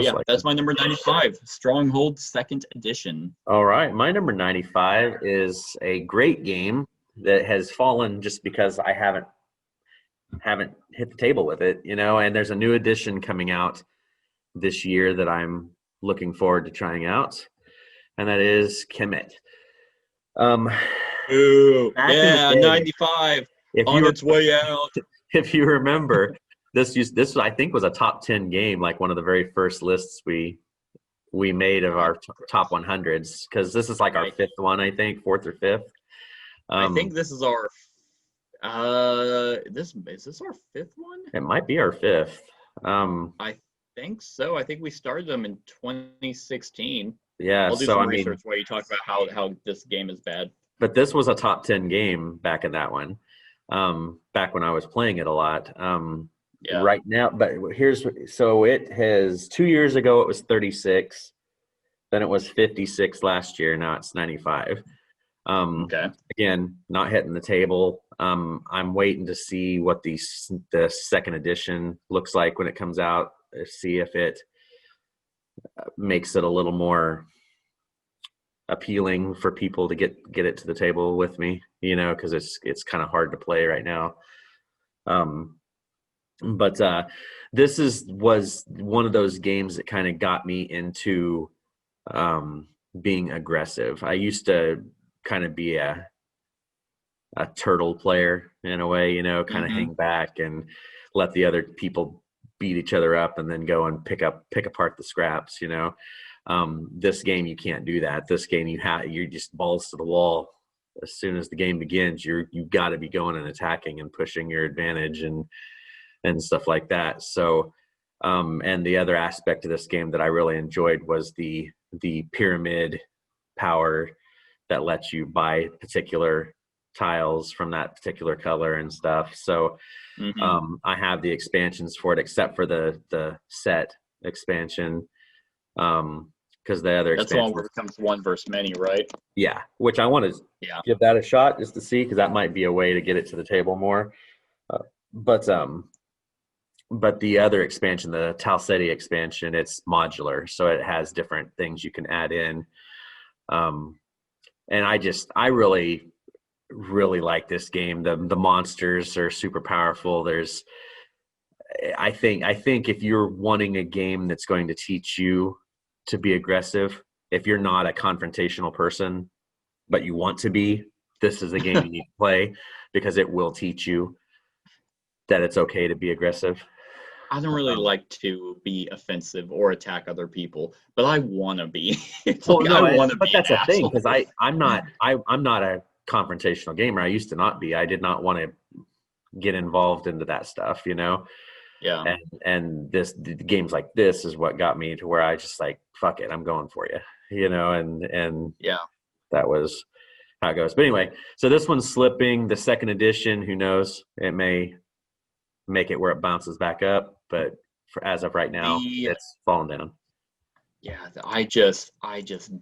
Yeah, that's my number 95, Stronghold Second Edition. All right, my number 95 is a great game that has fallen just because I haven't hit the table with it, you know. And there's a new edition coming out this year that I'm looking forward to trying out, and that is Kemet. Ooh, yeah, 95 on its way out. If you remember. This I think was a top 10 game, like one of the very first lists we made of our top 100s, because this is like our fifth one, I think, fourth or fifth. I think this is our is this our fifth one? It might be our fifth. I think so. I think we started them in 2016. Yeah, I'll do some research while you talk about how this game is bad. But this was a top 10 game back in that one. Back when I was playing it a lot. Yeah. Right now, but it has 2 years ago it was 36, then it was 56 last year, now it's 95. Okay. Again, not hitting the table. I'm waiting to see what the second edition looks like when it comes out, see if it makes it a little more appealing for people to get it to the table with me, you know, because it's kind of hard to play right now. But this was one of those games that kind of got me into being aggressive. I used to kind of be a a turtle player in a way, kind of hang back and let the other people beat each other up and then go and pick apart the scraps. This game you can't do that. This game you're just balls to the wall. As soon as the game begins, you've got to be going and attacking and pushing your advantage and stuff like that. So, and the other aspect of this game that I really enjoyed was the pyramid power that lets you buy particular tiles from that particular color and stuff. So I have the expansions for it, except for the set expansion. Because the other that's the one where it becomes one versus many, right? Yeah, which I want to give that a shot just to see, because that might be a way to get it to the table more. But the other expansion, the Tau Ceti expansion, it's modular, so it has different things you can add in. And I really, really like this game. The monsters are super powerful. I think if you're wanting a game that's going to teach you to be aggressive, if you're not a confrontational person, but you want to be, this is a game you need to play, because it will teach you that it's okay to be aggressive. I don't really like to be offensive or attack other people, but I want to be. But that's the thing, because I'm not a confrontational gamer. I used to not be. I did not want to get involved into that stuff, Yeah. And the games like this is what got me to where I just like, fuck it, I'm going for you, and yeah, that was how it goes. But anyway, so this one's slipping. The second edition, who knows? It may make it where it bounces back up, but as of right now, it's fallen down. Yeah, I just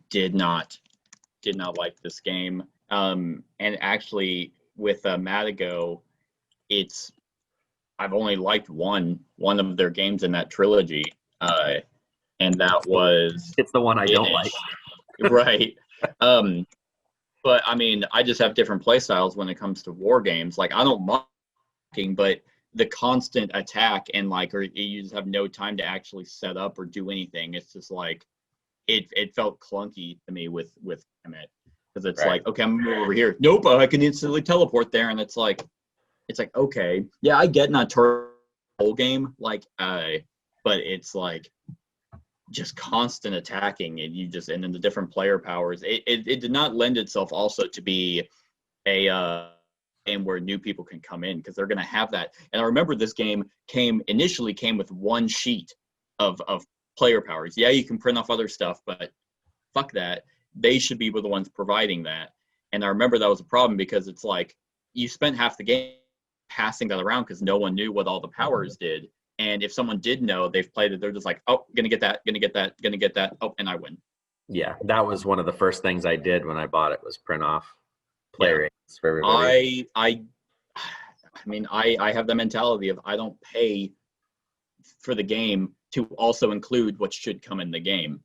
did not like this game. And actually, with Matago, I've only liked one of their games in that trilogy, and that was it's the one I don't like. Right. But I mean, I just have different play styles when it comes to war games. Like, I don't mind, but the constant attack and or you just have no time to actually set up or do anything. It's just like it felt clunky to me with Kemet, because it's like, okay, I'm gonna move over here. Nope, I can instantly teleport there, and it's like okay, yeah, I get not turn whole game but it's like just constant attacking, and and then the different player powers. It did not lend itself also to be a game where new people can come in, because they're going to have that. And I remember this game initially came with one sheet of player powers. Yeah, you can print off other stuff, but fuck that. They should be the ones providing that. And I remember that was a problem, because it's like you spent half the game passing that around because no one knew what all the powers did. And if someone did know, they've played it, they're just like, oh, gonna get that, oh, and I win. Yeah, that was one of the first things I did when I bought it, was print off player rates for everybody. I mean, I have the mentality of I don't pay for the game to also include what should come in the game.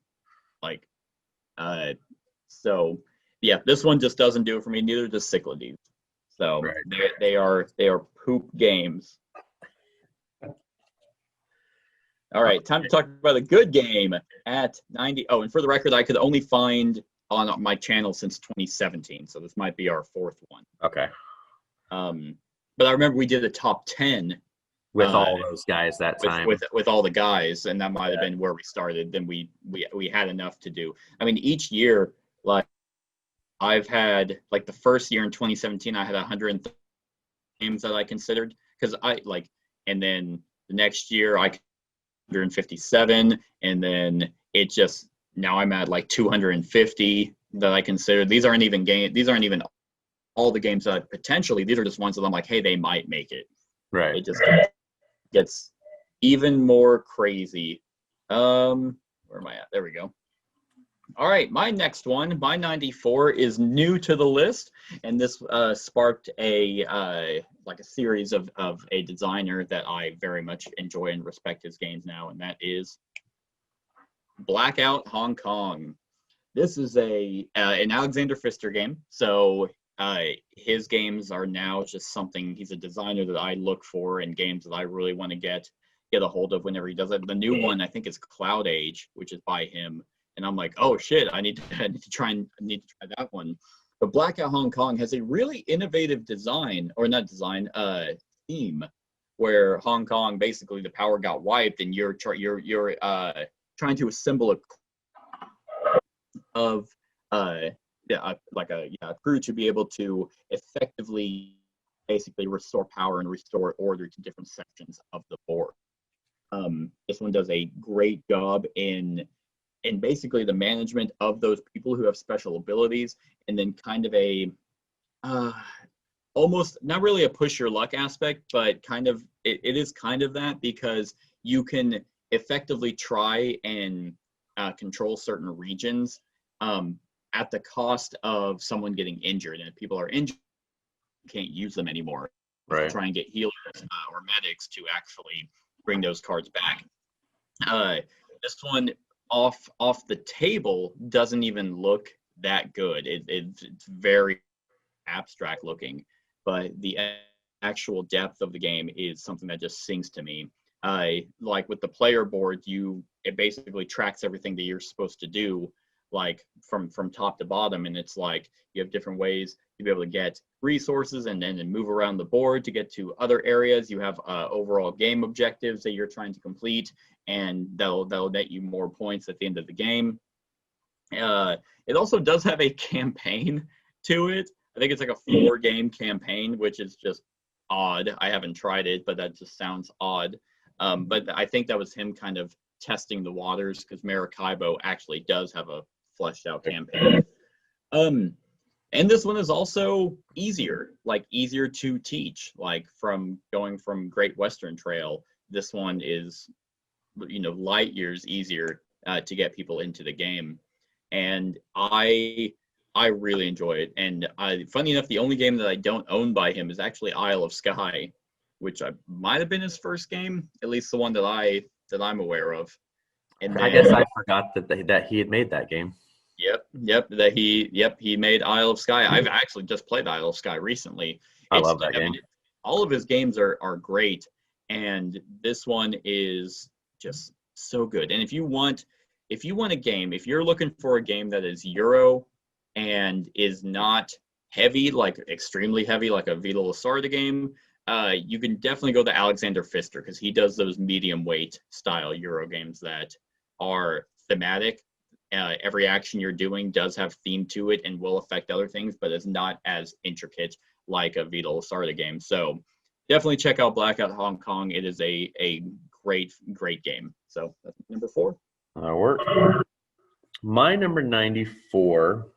So yeah, this one just doesn't do it for me. Neither does Cyclades. So they are poop games. All right, time to talk about a good game at 90. Oh, and for the record, I could only find on my channel since 2017, so this might be our fourth one. Okay. But I remember we did a top 10 with all those guys that time. With all the guys, and that might have been where we started. Then we had enough to do. I mean, each year, I've had the first year in 2017, I had 130 games that I considered, because and then the next year I 157, and then now I'm at 250 that I consider. These aren't even all the games that potentially, these are just ones that I'm like, hey, they might make it. Right. It just gets even more crazy. Where am I at? There we go. All right, my next one, my 94, is new to the list, and this sparked a series of a designer that I very much enjoy and respect his games now, and that is Blackout Hong Kong. This is an Alexander Pfister game, so his games are now just something. He's a designer that I look for in games that I really want to get a hold of whenever he does it. The new one, I think, is Cloud Age, which is by him. And I'm like, oh shit, I need to try that one. But Blackout Hong Kong has a really innovative design, or not design, theme, where Hong Kong basically the power got wiped, and you're trying to assemble a of like a crew to be able to effectively basically restore power and restore order to different sections of the board. This one does a great job in basically the management of those people who have special abilities, and then kind of a almost not really a push your luck aspect, but kind of it is kind of that, because you can effectively try and control certain regions at the cost of someone getting injured. And if people are injured, you can't use them anymore. Right. Try and get healers or medics to actually bring those cards back. This one off the table doesn't even look that good. It's very abstract looking, but the actual depth of the game is something that just sings to me. Like with the player board, it basically tracks everything that you're supposed to do, like from top to bottom, and it's like you have different ways to be able to get resources and then move around the board to get to other areas. You have overall game objectives that you're trying to complete, and that'll net you more points at the end of the game. It also does have a campaign to it. I think it's like a 4-game campaign, which is just odd. I haven't tried it, but that just sounds odd. But I think that was him kind of testing the waters, because Maracaibo actually does have a fleshed out campaign. And this one is also easier to teach. Like from going from Great Western Trail, this one is, light years easier to get people into the game. And I really enjoy it. And funny enough, the only game that I don't own by him is actually Isle of Skye, which might have been his first game, at least the one that I'm aware of. And then, I guess I forgot that he had made that game. Yep. He made Isle of Skye. I've actually just played Isle of Skye recently. I love that game. All of his games are great, and this one is just so good. And if you want a game, if you're looking for a game that is Euro and is not heavy, like extremely heavy, like a Vita Lasarda game, you can definitely go to Alexander Pfister, because he does those medium weight style Euro games that are thematic. Every action you're doing does have theme to it and will affect other things, but it's not as intricate like a Vita Lasarda game. So definitely check out Blackout Hong Kong. It is a great game. So that's number 4. That'll work. My number 94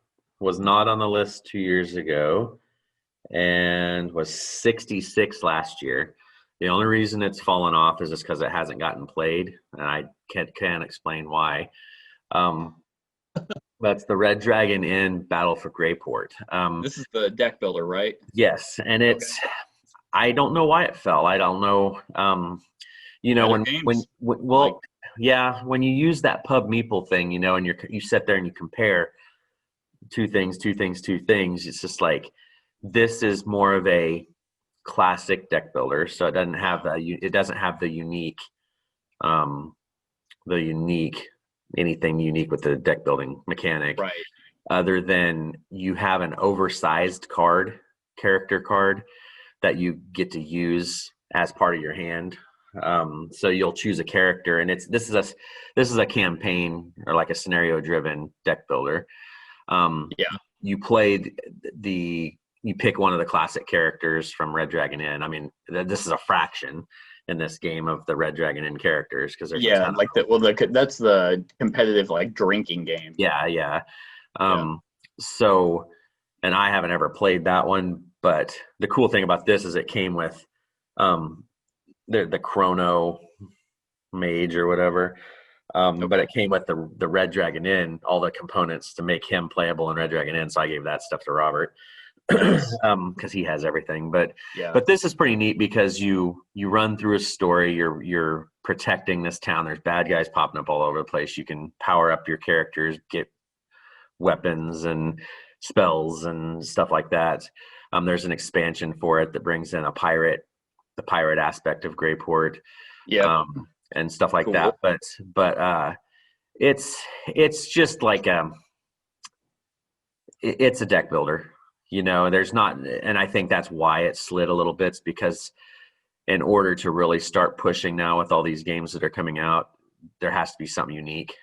was not on the list 2 years ago and was 66 last year. The only reason it's fallen off is just because it hasn't gotten played, and I can't explain why. That's the Red Dragon Inn Battle for Greyport. This is the deck builder, right? Yes, and it's okay. I don't know why it fell. I don't know. When you use that Pub Meeple thing, and you sit there and you compare two things. It's just like, this is more of a classic deck builder, so it doesn't have the unique anything unique with the deck building mechanic, right? Other than you have an oversized character card that you get to use as part of your hand. So you'll choose a character, and this is a campaign, or like a scenario driven deck builder. You pick one of the classic characters from Red Dragon Inn. I mean, this is a fraction in this game of the Red Dragon Inn characters, because there's that's the competitive drinking game. So, and I haven't ever played that one, but the cool thing about this is it came with the Chrono Mage or whatever. But it came with the Red Dragon Inn, all the components to make him playable in Red Dragon Inn. So I gave that stuff to Robert because he has everything. But this is pretty neat, because you run through a story. You're protecting this town. There's bad guys popping up all over the place. You can power up your characters, get weapons and spells and stuff like that. There's an expansion for it that brings in the pirate aspect of Greyport. And stuff like that, but it's just like it's a deck builder. There's not, and I think that's why it slid a little bit, because in order to really start pushing now with all these games that are coming out, there has to be something unique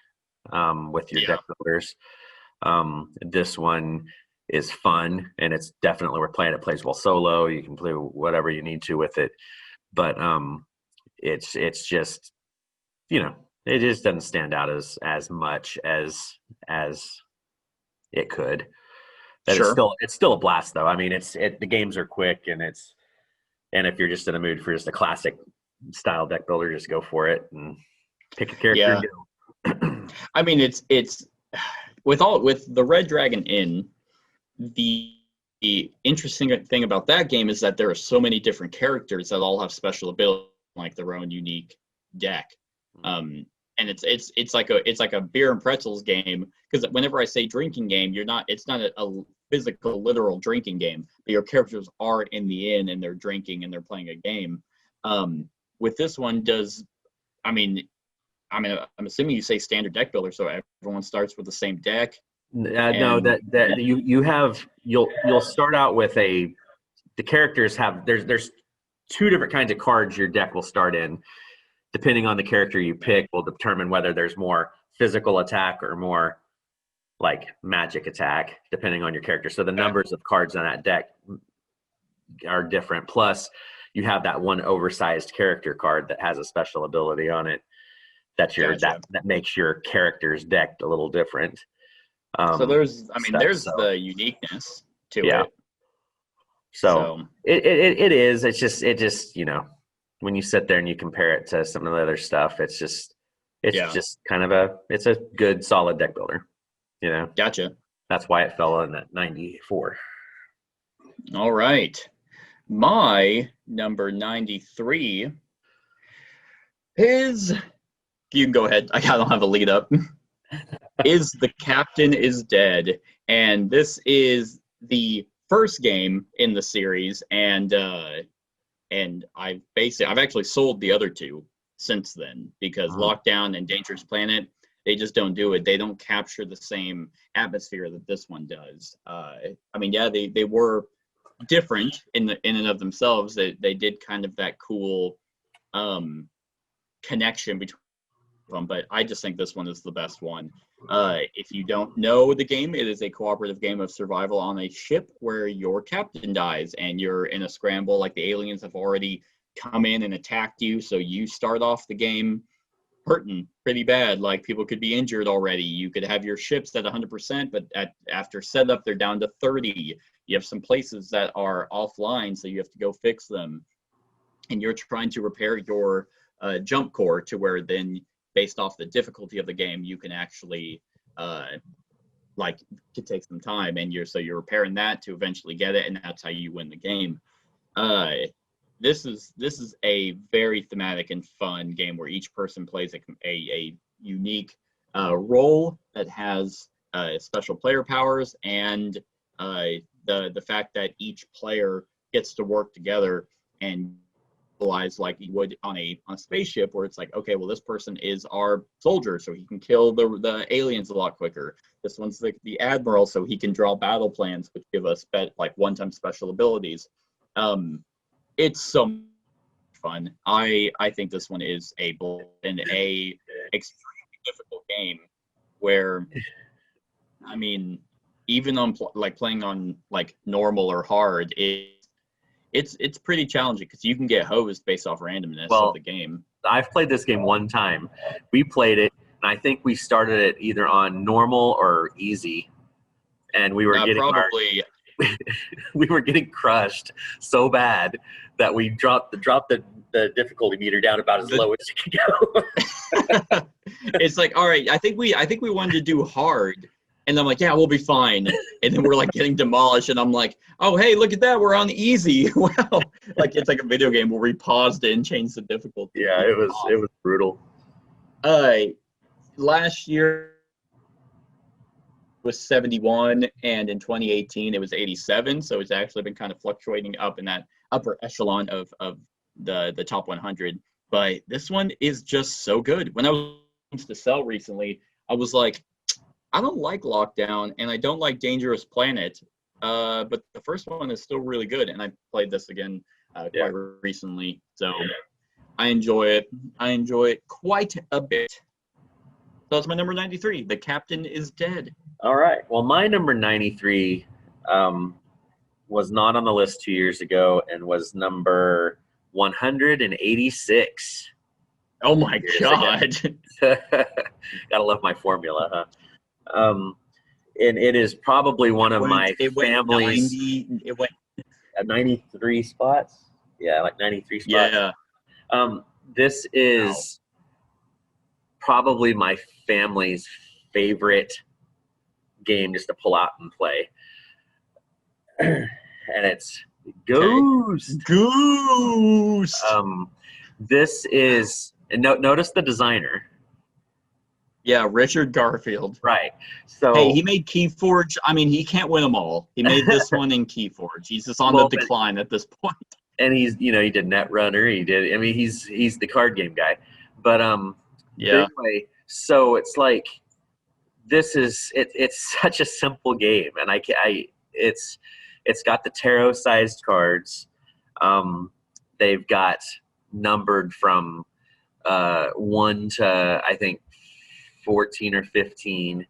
with your deck builders. This one is fun, and it's definitely worth playing. It plays well solo. You can play whatever you need to with it, but it's just, it just doesn't stand out as much as it could. But Sure. it's still a blast though. I mean, the games are quick, and if you're just in the mood for just a classic style deck builder, just go for it and pick a character and go. I mean, it's with the Red Dragon Inn, the interesting thing about that game is that there are so many different characters that all have special abilities, like their own unique deck. And it's like a beer and pretzels game, because whenever I say drinking game, it's not a physical literal drinking game, but your characters are in the inn and they're drinking and they're playing a game. With this one, I'm assuming you say standard deck builder, so everyone starts with the same deck. No, that you'll start out with the characters have there's two different kinds of cards your deck will start in. Depending on the character you pick will determine whether there's more physical attack or more like magic attack, depending on your character. So the numbers of cards on that deck are different. Plus, you have that one oversized character card that has a special ability on it that makes your character's deck a little different. So there's the uniqueness to it. So it is. It's just when you sit there and you compare it to some of the other stuff, it's just kind of it's a good solid deck builder. Gotcha. That's why it fell in at 94. All right. My number 93 is, you can go ahead. I don't have a lead up. Is The Captain is Dead. And this is the first game in the series, and I've actually sold the other two since then, because Lockdown and Dangerous Planet, they just don't do it. They don't capture the same atmosphere that this one does. They were different in and of themselves. They did kind of that cool connection between them, but I just think this one is the best one. If you don't know the game, it is a cooperative game of survival on a ship where your captain dies and you're in a scramble. Like, the aliens have already come in and attacked you, so you start off the game hurting pretty bad. Like, people could be injured already. You could have your ships at 100%, but after setup, they're down to 30. You have some places that are offline, so you have to go fix them. And you're trying to repair your jump core to where then, based off the difficulty of the game, you can actually could take some time, and you're repairing that to eventually get it, and that's how you win the game. This is a very thematic and fun game where each person plays a unique role that has special player powers, and the fact that each player gets to work together and like you would on a spaceship, where it's like, okay, well, this person is our soldier, so he can kill the aliens a lot quicker. This one's the admiral, so he can draw battle plans, which give us one-time special abilities. It's so fun. I think this one is a extremely difficult game, where, I mean, even on playing on normal or hard, it's pretty challenging, because you can get hosed based off randomness of the game. I've played this game one time. We played it, and I think we started it either on normal or easy, and we were we were getting crushed so bad that we dropped the difficulty meter down about as low as you can go. It's like, all right, I think we wanted to do hard. And I'm like, yeah, we'll be fine. And then we're getting demolished. And I'm like, oh, hey, look at that. We're on easy. Wow. It's like a video game where we paused it and changed the difficulty. Yeah, it was brutal. Last year was 71, and in 2018 it was 87. So it's actually been kind of fluctuating up in that upper echelon of the top 100. But this one is just so good. When I was to sell recently, I was like, I don't like Lockdown, and I don't like Dangerous Planet. But the first one is still really good, and I played this again Yeah. quite recently, so I enjoy it. I enjoy it quite a bit. So that's my number 93. The Captain is Dead. All right. Well, my number 93 was not on the list 2 years ago and was number 186. Oh my God. Gotta love my formula, huh? And it is probably one of my family's 90. It went 93 spots. Yeah, like 93 spots. Yeah. This is probably my family's favorite game just to pull out and play. And it's Ghost. Goose. This is, and notice the designer. Yeah, Richard Garfield. Right. So Hey, he made Keyforge. I mean, he can't win them all. He made this one in Keyforge. He's just on the decline at this point. And he's, he did Netrunner. He did. I mean, he's the card game guy. But Yeah. anyway, so it's like this is it's such a simple game, and it's got the tarot sized cards. They've got numbered from 1 to I think 14 or 15,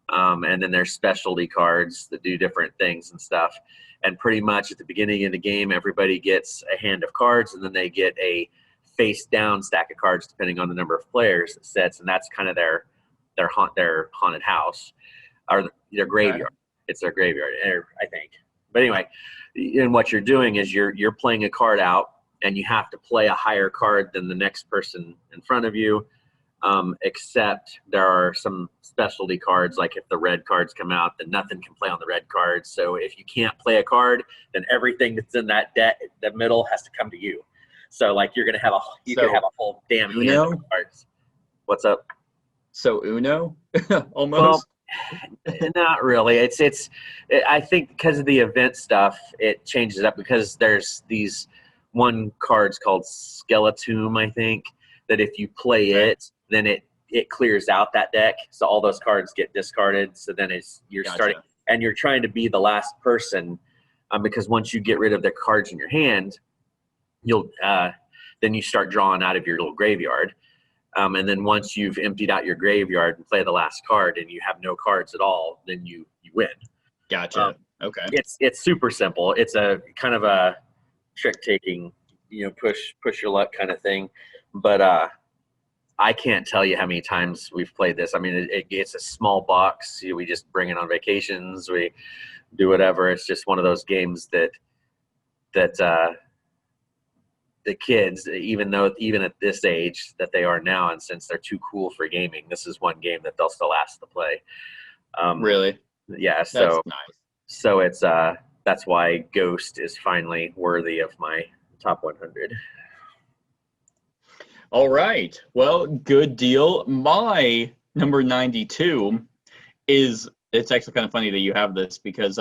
and then there's specialty cards that do different things and stuff. And pretty much at the beginning of the game, everybody gets a hand of cards, and then they get a face down stack of cards depending on the number of players it sets, and that's kind of their haunted house or their graveyard. Right. It's their graveyard, I think. But anyway, and what you're doing is you're playing a card out, and you have to play a higher card than the next person in front of you. Except there are some specialty cards, like if the red cards come out, then nothing can play on the red cards. So if you can't play a card, then everything that's in that the middle has to come to you. So like you're gonna have could have a whole damn hand of cards. What's up? So Uno, almost. Well, not really. I think because of the event stuff, it changes up because there's these one cards called Skeletum, I think, that if you play it, then it clears out that deck. So all those cards get discarded. So then you're starting, and you're trying to be the last person, because once you get rid of the cards in your hand, then you start drawing out of your little graveyard. And then once you've emptied out your graveyard and play the last card and you have no cards at all, then you win. Gotcha. Okay. It's super simple. It's a kind of a trick taking, push your luck kind of thing. But I can't tell you how many times we've played this. I mean, it's a small box. We just bring it on vacations. We do whatever. It's just one of those games that the kids, even at this age that they are now, and since they're too cool for gaming, this is one game that they'll still ask to play. Really? Yeah. So that's nice. So it's that's why Ghost is finally worthy of my top 100. All right. Well, good deal. My number 92 it's actually kind of funny that you have this because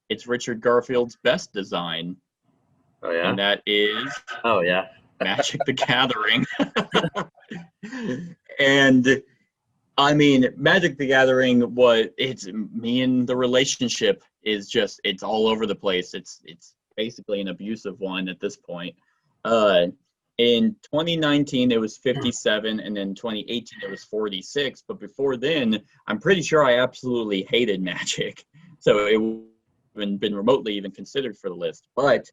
it's Richard Garfield's best design. Oh, yeah? And that is Magic the Gathering. And I mean, Magic the Gathering, it's me and the relationship is just, it's all over the place. It's basically an abusive one at this point. In 2019, it was 57, and then 2018, it was 46. But before then, I'm pretty sure I absolutely hated Magic. So it wouldn't been remotely even considered for the list. But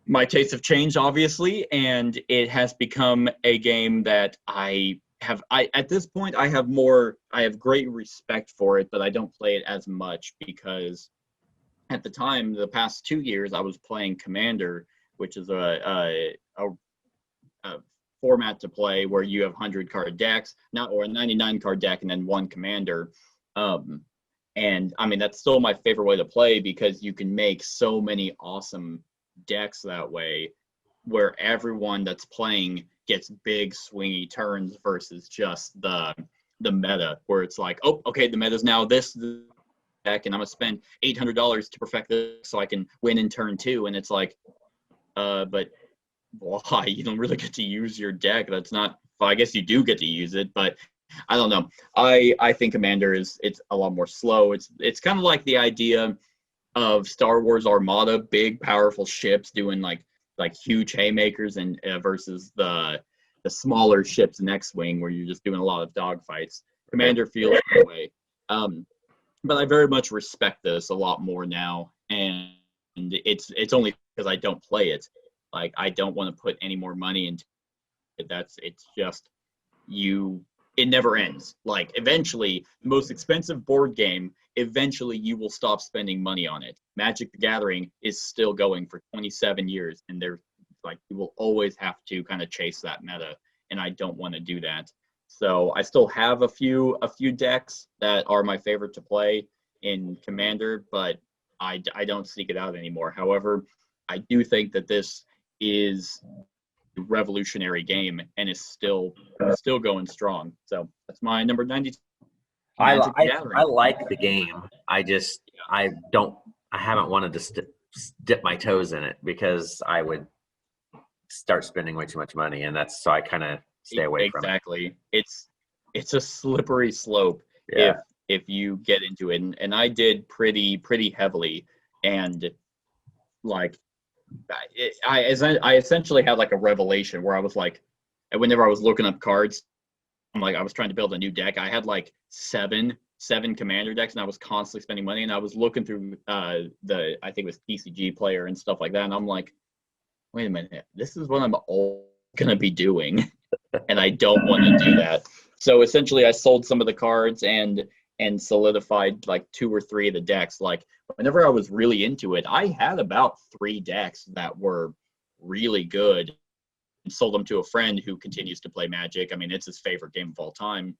my tastes have changed, obviously, and it has become a game that at this point, I have great respect for it, but I don't play it as much because at the time, the past 2 years, I was playing Commander, which is a format to play where you have 100-card decks, or a 99-card deck, and then one commander. And I mean, that's still my favorite way to play because you can make so many awesome decks that way, where everyone that's playing gets big swingy turns versus just the meta, where it's like, oh, okay, the meta's now this deck, and I'm gonna spend $800 to perfect this so I can win in turn 2, and it's like, but why? You don't really get to use your deck. That's not, well, I guess you do get to use it, but I don't know. I think Commander it's a lot more slow. It's kind of like the idea of Star Wars Armada, big powerful ships doing like huge haymakers and versus the smaller ships in X-wing where you're just doing a lot of dogfights. Commander feels that way. But I very much respect this a lot more now, and it's only because I don't play it. Like I don't want to put any more money into it. It's just you. It never ends. Like eventually, the most expensive board game. Eventually, you will stop spending money on it. Magic: The Gathering is still going for 27 years, and there's like you will always have to kind of chase that meta, and I don't want to do that. So I still have a few decks that are my favorite to play in Commander, but I don't seek it out anymore. However, I do think that this is a revolutionary game and is still going strong. So that's my number 92. Magic the Gathering. I like the game. I haven't wanted to dip my toes in it because I would start spending way too much money, and that's so I kind of stay away from it. Exactly. It's a slippery slope if you get into it, and I did pretty heavily, and like I essentially had like a revelation where I was like, whenever I was looking up cards, I'm like I was trying to build a new deck. I had like seven Commander decks, and I was constantly spending money, and I was looking through I think it was TCG Player and stuff like that, and I'm like, wait a minute, this is what I'm all gonna be doing. And I don't want to do that. So essentially I sold some of the cards and solidified like 2 or 3 of the decks. Like whenever I was really into it, I had about 3 decks that were really good and sold them to a friend who continues to play Magic. I mean, it's his favorite game of all time.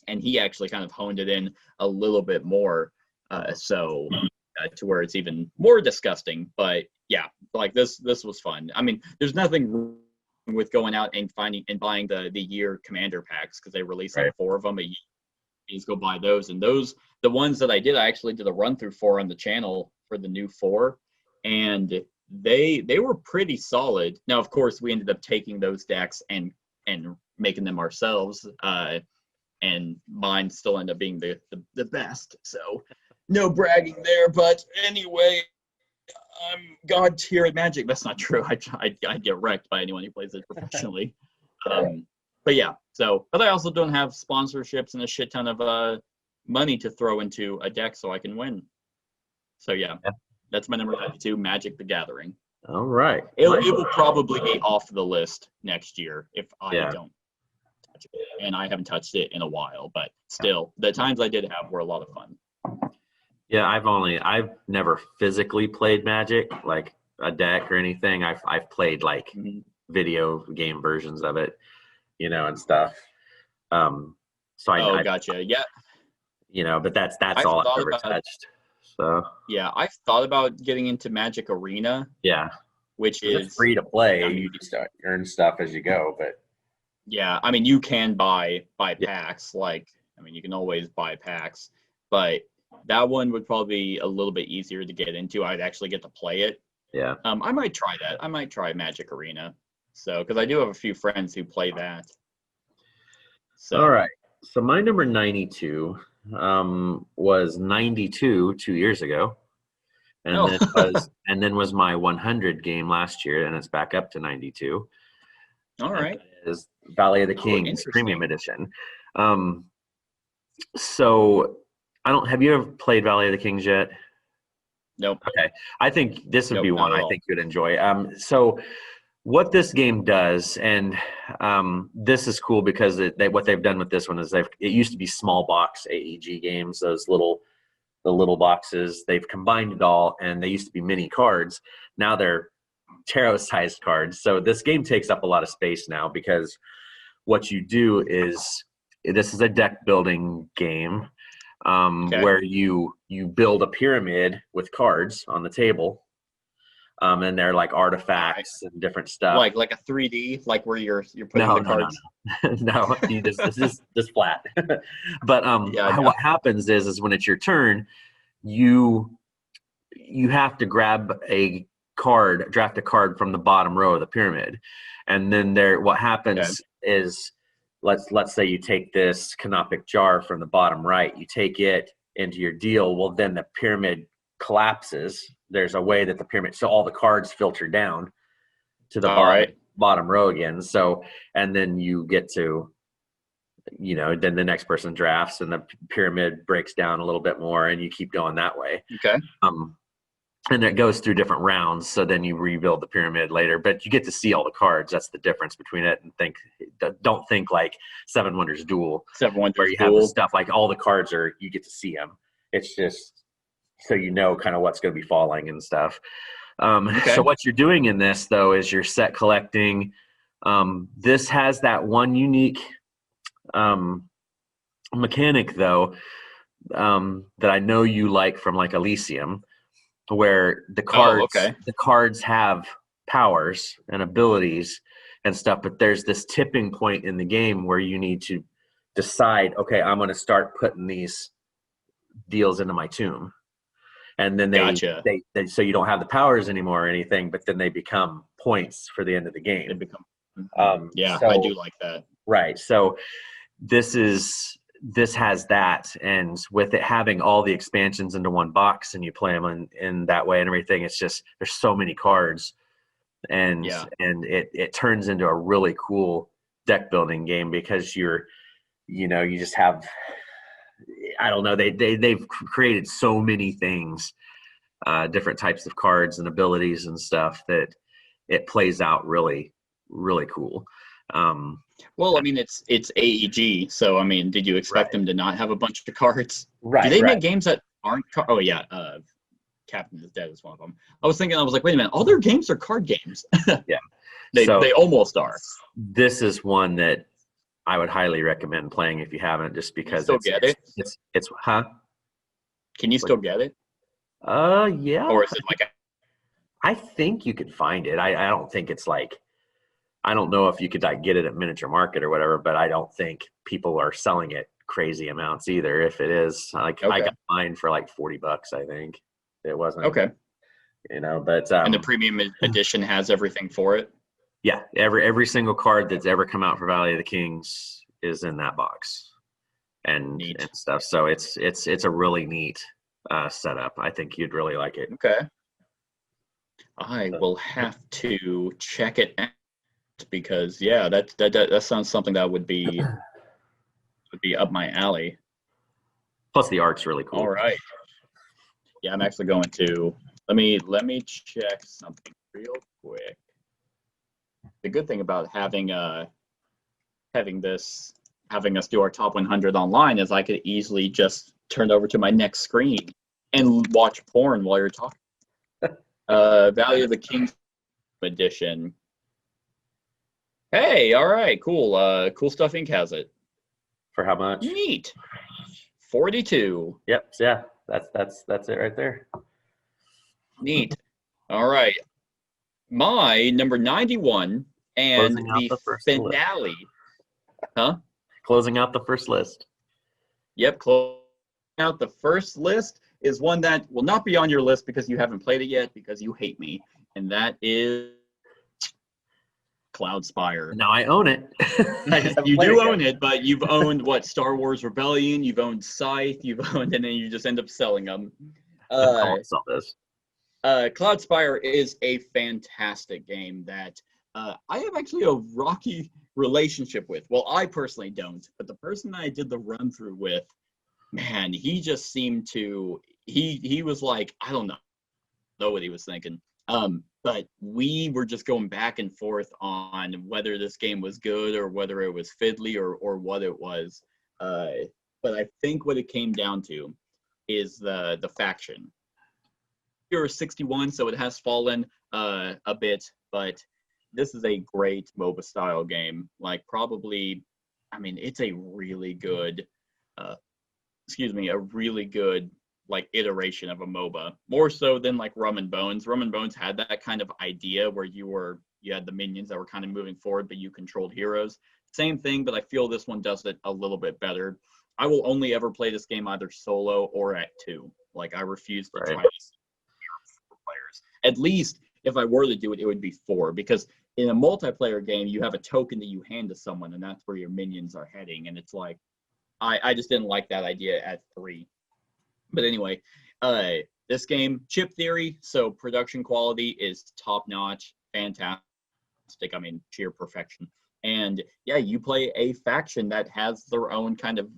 And he actually kind of honed it in a little bit more. To where it's even more disgusting. But yeah, like this was fun. I mean, there's nothing wrong with going out and finding and buying the year Commander packs because they release like 4 of them a year. You just go buy those, and the ones that I actually did a run through for on the channel for the new 4, and they were pretty solid. Now, of course, we ended up taking those decks and making them ourselves, and mine still ended up being the best. So no bragging there, but anyway. I'm God tier at Magic. That's not true. I get wrecked by anyone who plays it professionally. But yeah, but I also don't have sponsorships and a shit ton of money to throw into a deck so I can win. So yeah, that's my number 92, Magic: The Gathering. All right. It will probably be off the list next year if I don't touch it. And I haven't touched it in a while, but still, the times I did have were a lot of fun. Yeah, I've never physically played Magic, like a deck or anything. I've played like video game versions of it, and stuff. So I gotcha. Yeah. But that's all I've ever touched. So yeah, I've thought about getting into Magic Arena. Yeah. Which is free to play. You just earn stuff as you go, but yeah, I mean you can buy packs. Like you can always buy packs, but that one would probably be a little bit easier to get into. I'd actually get to play it. Yeah. I might try that. I might try Magic Arena. So, because I do have a few friends who play that. So. All right. So my number 92 was 92 2 years ago, and then was my 100 game last year, and it's back up to 92. All right. Is Valley of the Kings Premium Edition. So. Have you ever played Valley of the Kings yet? Nope. Okay. I think this would be one I think you'd enjoy. So what this game does, and this is cool because what they've done with this one is it used to be small box AEG games, the little boxes. They've combined it all, and they used to be mini cards. Now they're tarot-sized cards. So this game takes up a lot of space now because what you do is this is a deck building game. Where you build a pyramid with cards on the table, and they're like artifacts and different stuff. Like a 3D, like where you're putting the cards. No, this is just flat. But what happens is when it's your turn, you have to draft a card from the bottom row of the pyramid, and then what happens is let's say you take this canopic jar from the bottom right, you take it into your deal. Well, then the pyramid collapses. There's a way that the pyramid, so all the cards filter down to the All right. bottom row again. So, and then you get to, then the next person drafts and the pyramid breaks down a little bit more, and you keep going that way. Okay. And it goes through different rounds. So then you rebuild the pyramid later, but you get to see all the cards. That's the difference between it. And don't think like Seven Wonders Duel, where you have the stuff like all the cards you get to see them. It's just so kind of what's going to be falling and stuff. Okay. So what you're doing in this though is you're set collecting. This has that one unique mechanic though that I know you like from like Elysium, where the cards have powers and abilities and stuff, but there's this tipping point in the game where you need to decide, okay, I'm going to start putting these deals into my tomb. And then they so you don't have the powers anymore or anything, but then they become points for the end of the game. They become I do like that. Right. So this has that, and with it having all the expansions into one box and you play them in that way and everything, it's just there's so many cards, and it turns into a really cool deck building game because you just have, I don't know, they've created so many things, different types of cards and abilities and stuff that it plays out really, really cool. Well, I mean, it's AEG, so I mean, did you expect them to not have a bunch of cards? Right. Do they make games that aren't? Oh yeah, Captain is Dead is one of them. I was like, wait a minute, all their games are card games. Yeah, they almost are. This is one that I would highly recommend playing if you haven't, just because it's huh? Can you still get it? Yeah. Or is it like I think you could find it. I don't think it's like, I don't know if you could like get it at Miniature Market or whatever, but I don't think people are selling it crazy amounts either. If it is, I got mine for like $40, I think. It wasn't okay. But and the premium edition has everything for it. Yeah, every single card that's ever come out for Valley of the Kings is in that box, and stuff. So it's a really neat setup. I think you'd really like it. Okay. I will have to check it out because that sounds something that would be up my alley. Plus the art's really cool. All right. Yeah, I'm actually going to let me check something real quick. The good thing about having us do our top 100 online is I could easily just turn over to my next screen and watch porn while you're talking. Valley of the Kings edition. Hey, all right, cool. Cool Stuff Inc. has it. For how much? Neat. 42. Yep. Yeah. That's it right there. Neat. All right. My number 91 and the finale. List. Huh? Closing out the first list. Yep. Closing out the first list is one that will not be on your list because you haven't played it yet because you hate me, and that is Cloudspire. Now I own it. You do own it, but you've owned what? Star Wars Rebellion. You've owned Scythe. You've owned, and then you just end up selling them. Cloudspire is a fantastic game that I have actually a rocky relationship with. Well, I personally don't, but the person I did the run through with, man, he just seemed to. He was like, I don't know what he was thinking. But we were just going back and forth on whether this game was good or whether it was fiddly or what it was. But I think what it came down to is the faction. You're 61, so it has fallen a bit, but this is a great MOBA style game. Like probably, I mean, it's a really good, a really good like iteration of a MOBA, more so than like Rum and Bones. Rum and Bones had that kind of idea where you had the minions that were kind of moving forward, but you controlled heroes. Same thing, but I feel this one does it a little bit better. I will only ever play this game either solo or at 2. Like I refuse to try this with players. At least if I were to do it, it would be 4, because in a multiplayer game, you have a token that you hand to someone, and that's where your minions are heading. And it's like, I just didn't like that idea at 3. But anyway, this game, chip theory, so production quality is top notch, fantastic. I mean, sheer perfection. And yeah, you play a faction that has their own kind of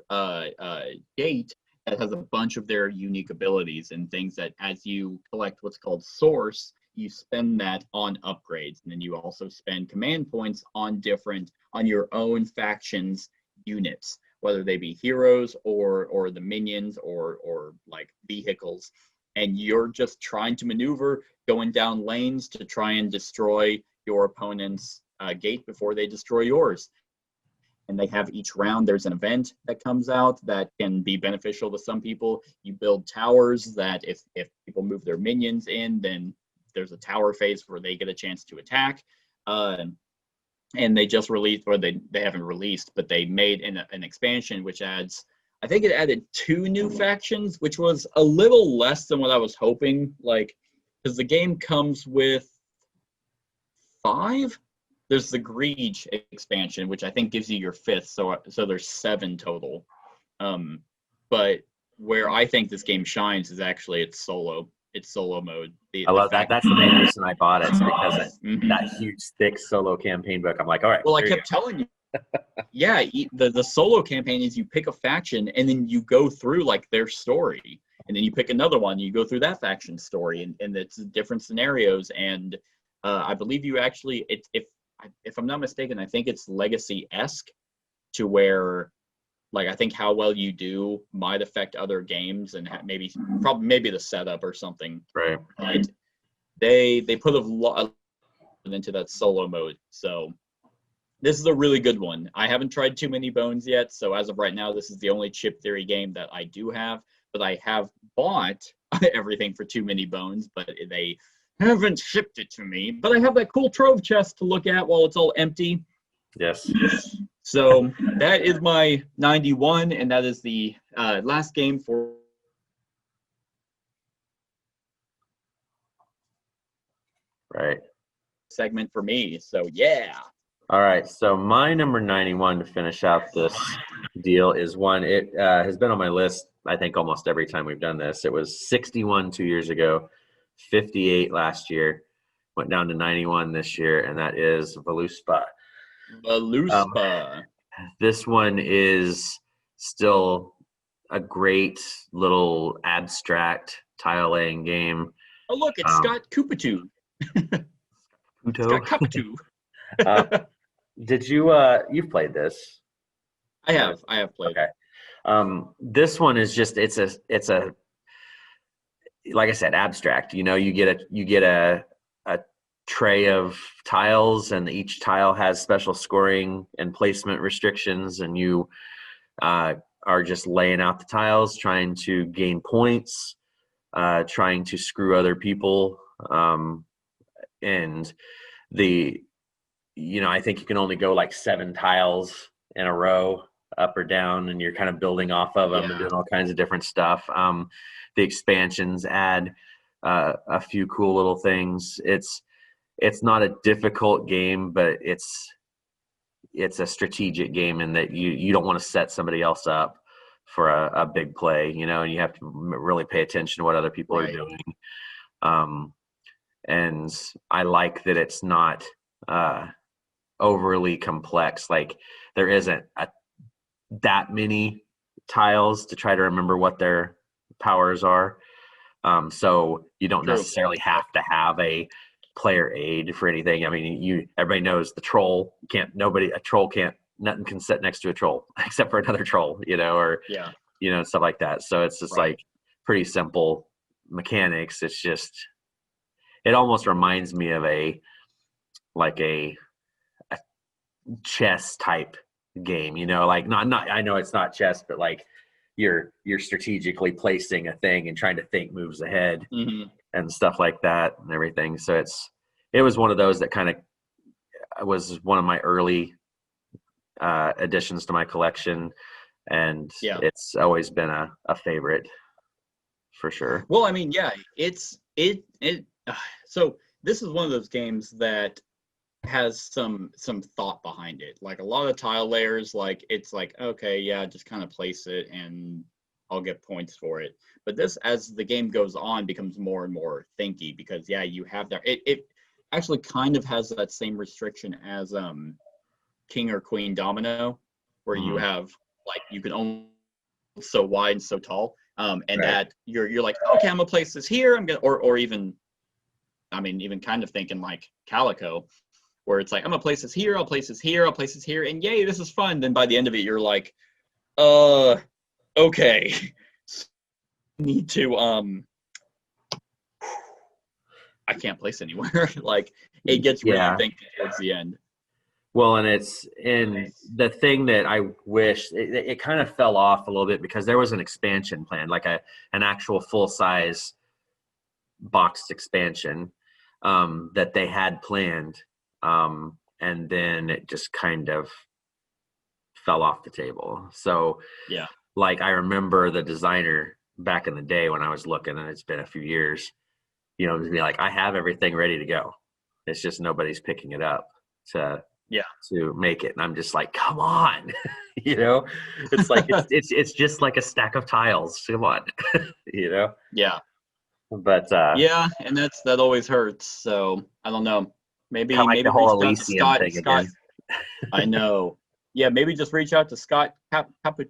gate that has a bunch of their unique abilities and things that, as you collect what's called source, you spend that on upgrades, and then you also spend command points on your own factions units, whether they be heroes or the minions or like vehicles. And you're just trying to maneuver, going down lanes to try and destroy your opponent's gate before they destroy yours. And they have each round, there's an event that comes out that can be beneficial to some people. You build towers that if people move their minions in, then there's a tower phase where they get a chance to attack. And they just released, or they haven't released, but they made an expansion which adds, I think it added 2 new factions, which was a little less than what I was hoping. Like, because the game comes with 5. There's the Greed expansion, which I think gives you your 5th, so there's 7 total. But where I think this game shines is actually its solo mode. I love that. That's the main reason I bought it. It's because that huge, thick solo campaign book. I'm like, all right. Well, I kept telling you. Yeah, the solo campaign is you pick a faction and then you go through like their story, and then you pick another one. You go through that faction's story, and it's different scenarios. And I believe you actually, if I'm not mistaken, I think it's Legacy-esque, to where, like, I think how well you do might affect other games, and maybe the setup or something. Right. But they put a lot into that solo mode. So this is a really good one. I haven't tried Too Many Bones yet, so as of right now, this is the only chip theory game that I do have. But I have bought everything for Too Many Bones, but they haven't shipped it to me. But I have that cool trove chest to look at while it's all empty. Yes. So that is my 91, and that is the last game for segment for me. So yeah. All right. So my number 91 to finish out this deal is one. It has been on my list, I think, almost every time we've done this. It was 61 2 years ago, 58 last year, went down to 91 this year, and that is Voluspa. This one is still a great little abstract tile laying game. Oh, look, it's Scott Kupatu. Scott Kupatu. Did you you've played this? I have played. Okay. This one is just it's a like I said, abstract. You know, you get a tray of tiles, and each tile has special scoring and placement restrictions, and you are just laying out the tiles, trying to gain points, trying to screw other people, and I think you can only go like 7 tiles in a row, up or down, and you're kind of building off of them and doing all kinds of different stuff. The expansions add a few cool little things. It's not a difficult game, but it's a strategic game in that you don't want to set somebody else up for a big play, and you have to really pay attention to what other people are doing. And I like that it's not overly complex. Like, there isn't that many tiles to try to remember what their powers are. So you don't necessarily have to have a player aid for anything. I mean, everybody knows the troll nothing can sit next to a troll except for another troll, or stuff like that. So it's just like pretty simple mechanics. It's just, it almost reminds me of a chess type game, like not I know it's not chess, but like you're strategically placing a thing and trying to think moves ahead and stuff like that and everything. So it was one of those that kind of was one of my early additions to my collection, and it's always been a favorite for sure. Well, I mean, so this is one of those games that has some thought behind it. Like a lot of tile layers, like it's like, okay, yeah, just kind of place it and I'll get points for it. But this, as the game goes on, becomes more and more thinky because yeah, you have that. It actually kind of has that same restriction as King or Queen Domino, where you have like you can only so wide and so tall, and Right. that you're like, okay, I'm gonna place this here. I'm gonna or even, I mean, even kind of thinking like Calico, where it's like I'm gonna place this here, I'll place this here, I'll place this here, and yay, this is fun. Then by the end of it, you're like, okay, need to I can't place anywhere. Like it gets really Yeah. thinky towards the end. Well, and it's in the thing that I wish it kind of fell off a little bit because there was an expansion plan, like an actual full size boxed expansion that they had planned, and then it just kind of fell off the table. So Yeah. like I remember the designer back in the day when I was looking, and it's been a few years, you know, to be like, I have everything ready to go. It's just nobody's picking it up to make it. And I'm just like, come on, you know, it's like, it's just like a stack of tiles. Come on, you know? Yeah. But Yeah, and that always hurts. So I don't know. Maybe kinda like maybe the whole reach out to Elysium Scott. thing Scott, again. I know. Yeah, maybe just reach out to Scott Caputo.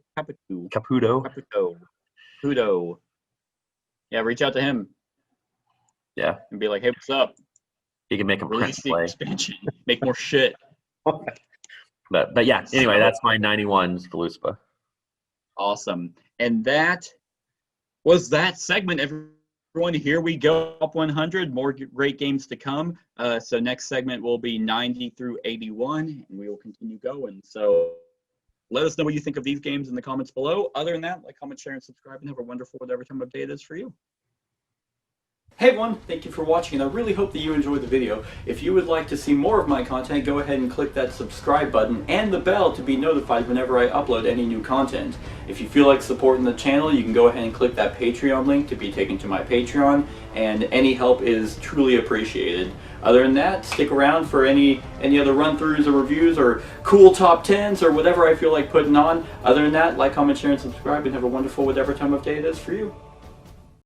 Caputo. Yeah, reach out to him Yeah. and be like, hey, what's up? You can make them print Release the play. expansion. Make more shit. But yeah, anyway, So- that's my 91's Veluspa. Awesome. And that was that segment, everyone. Here we go, up 100. More great games to come. So next segment will be 90 through 81, and we will continue going. So let us know what you think of these games in the comments below. Other than that, like, comment, share, and subscribe, and have a wonderful whatever time of day it is for you. Hey everyone, thank you for watching, and I really hope that you enjoyed the video. If you would like to see more of my content, go ahead and click that subscribe button and the bell to be notified whenever I upload any new content. If you feel like supporting the channel, you can go ahead and click that Patreon link to be taken to my Patreon, and any help is truly appreciated. Other than that, stick around for any other run-throughs or reviews or cool top 10s or whatever I feel like putting on. Other than that, like, comment, share, and subscribe, and have a wonderful whatever time of day it is for you.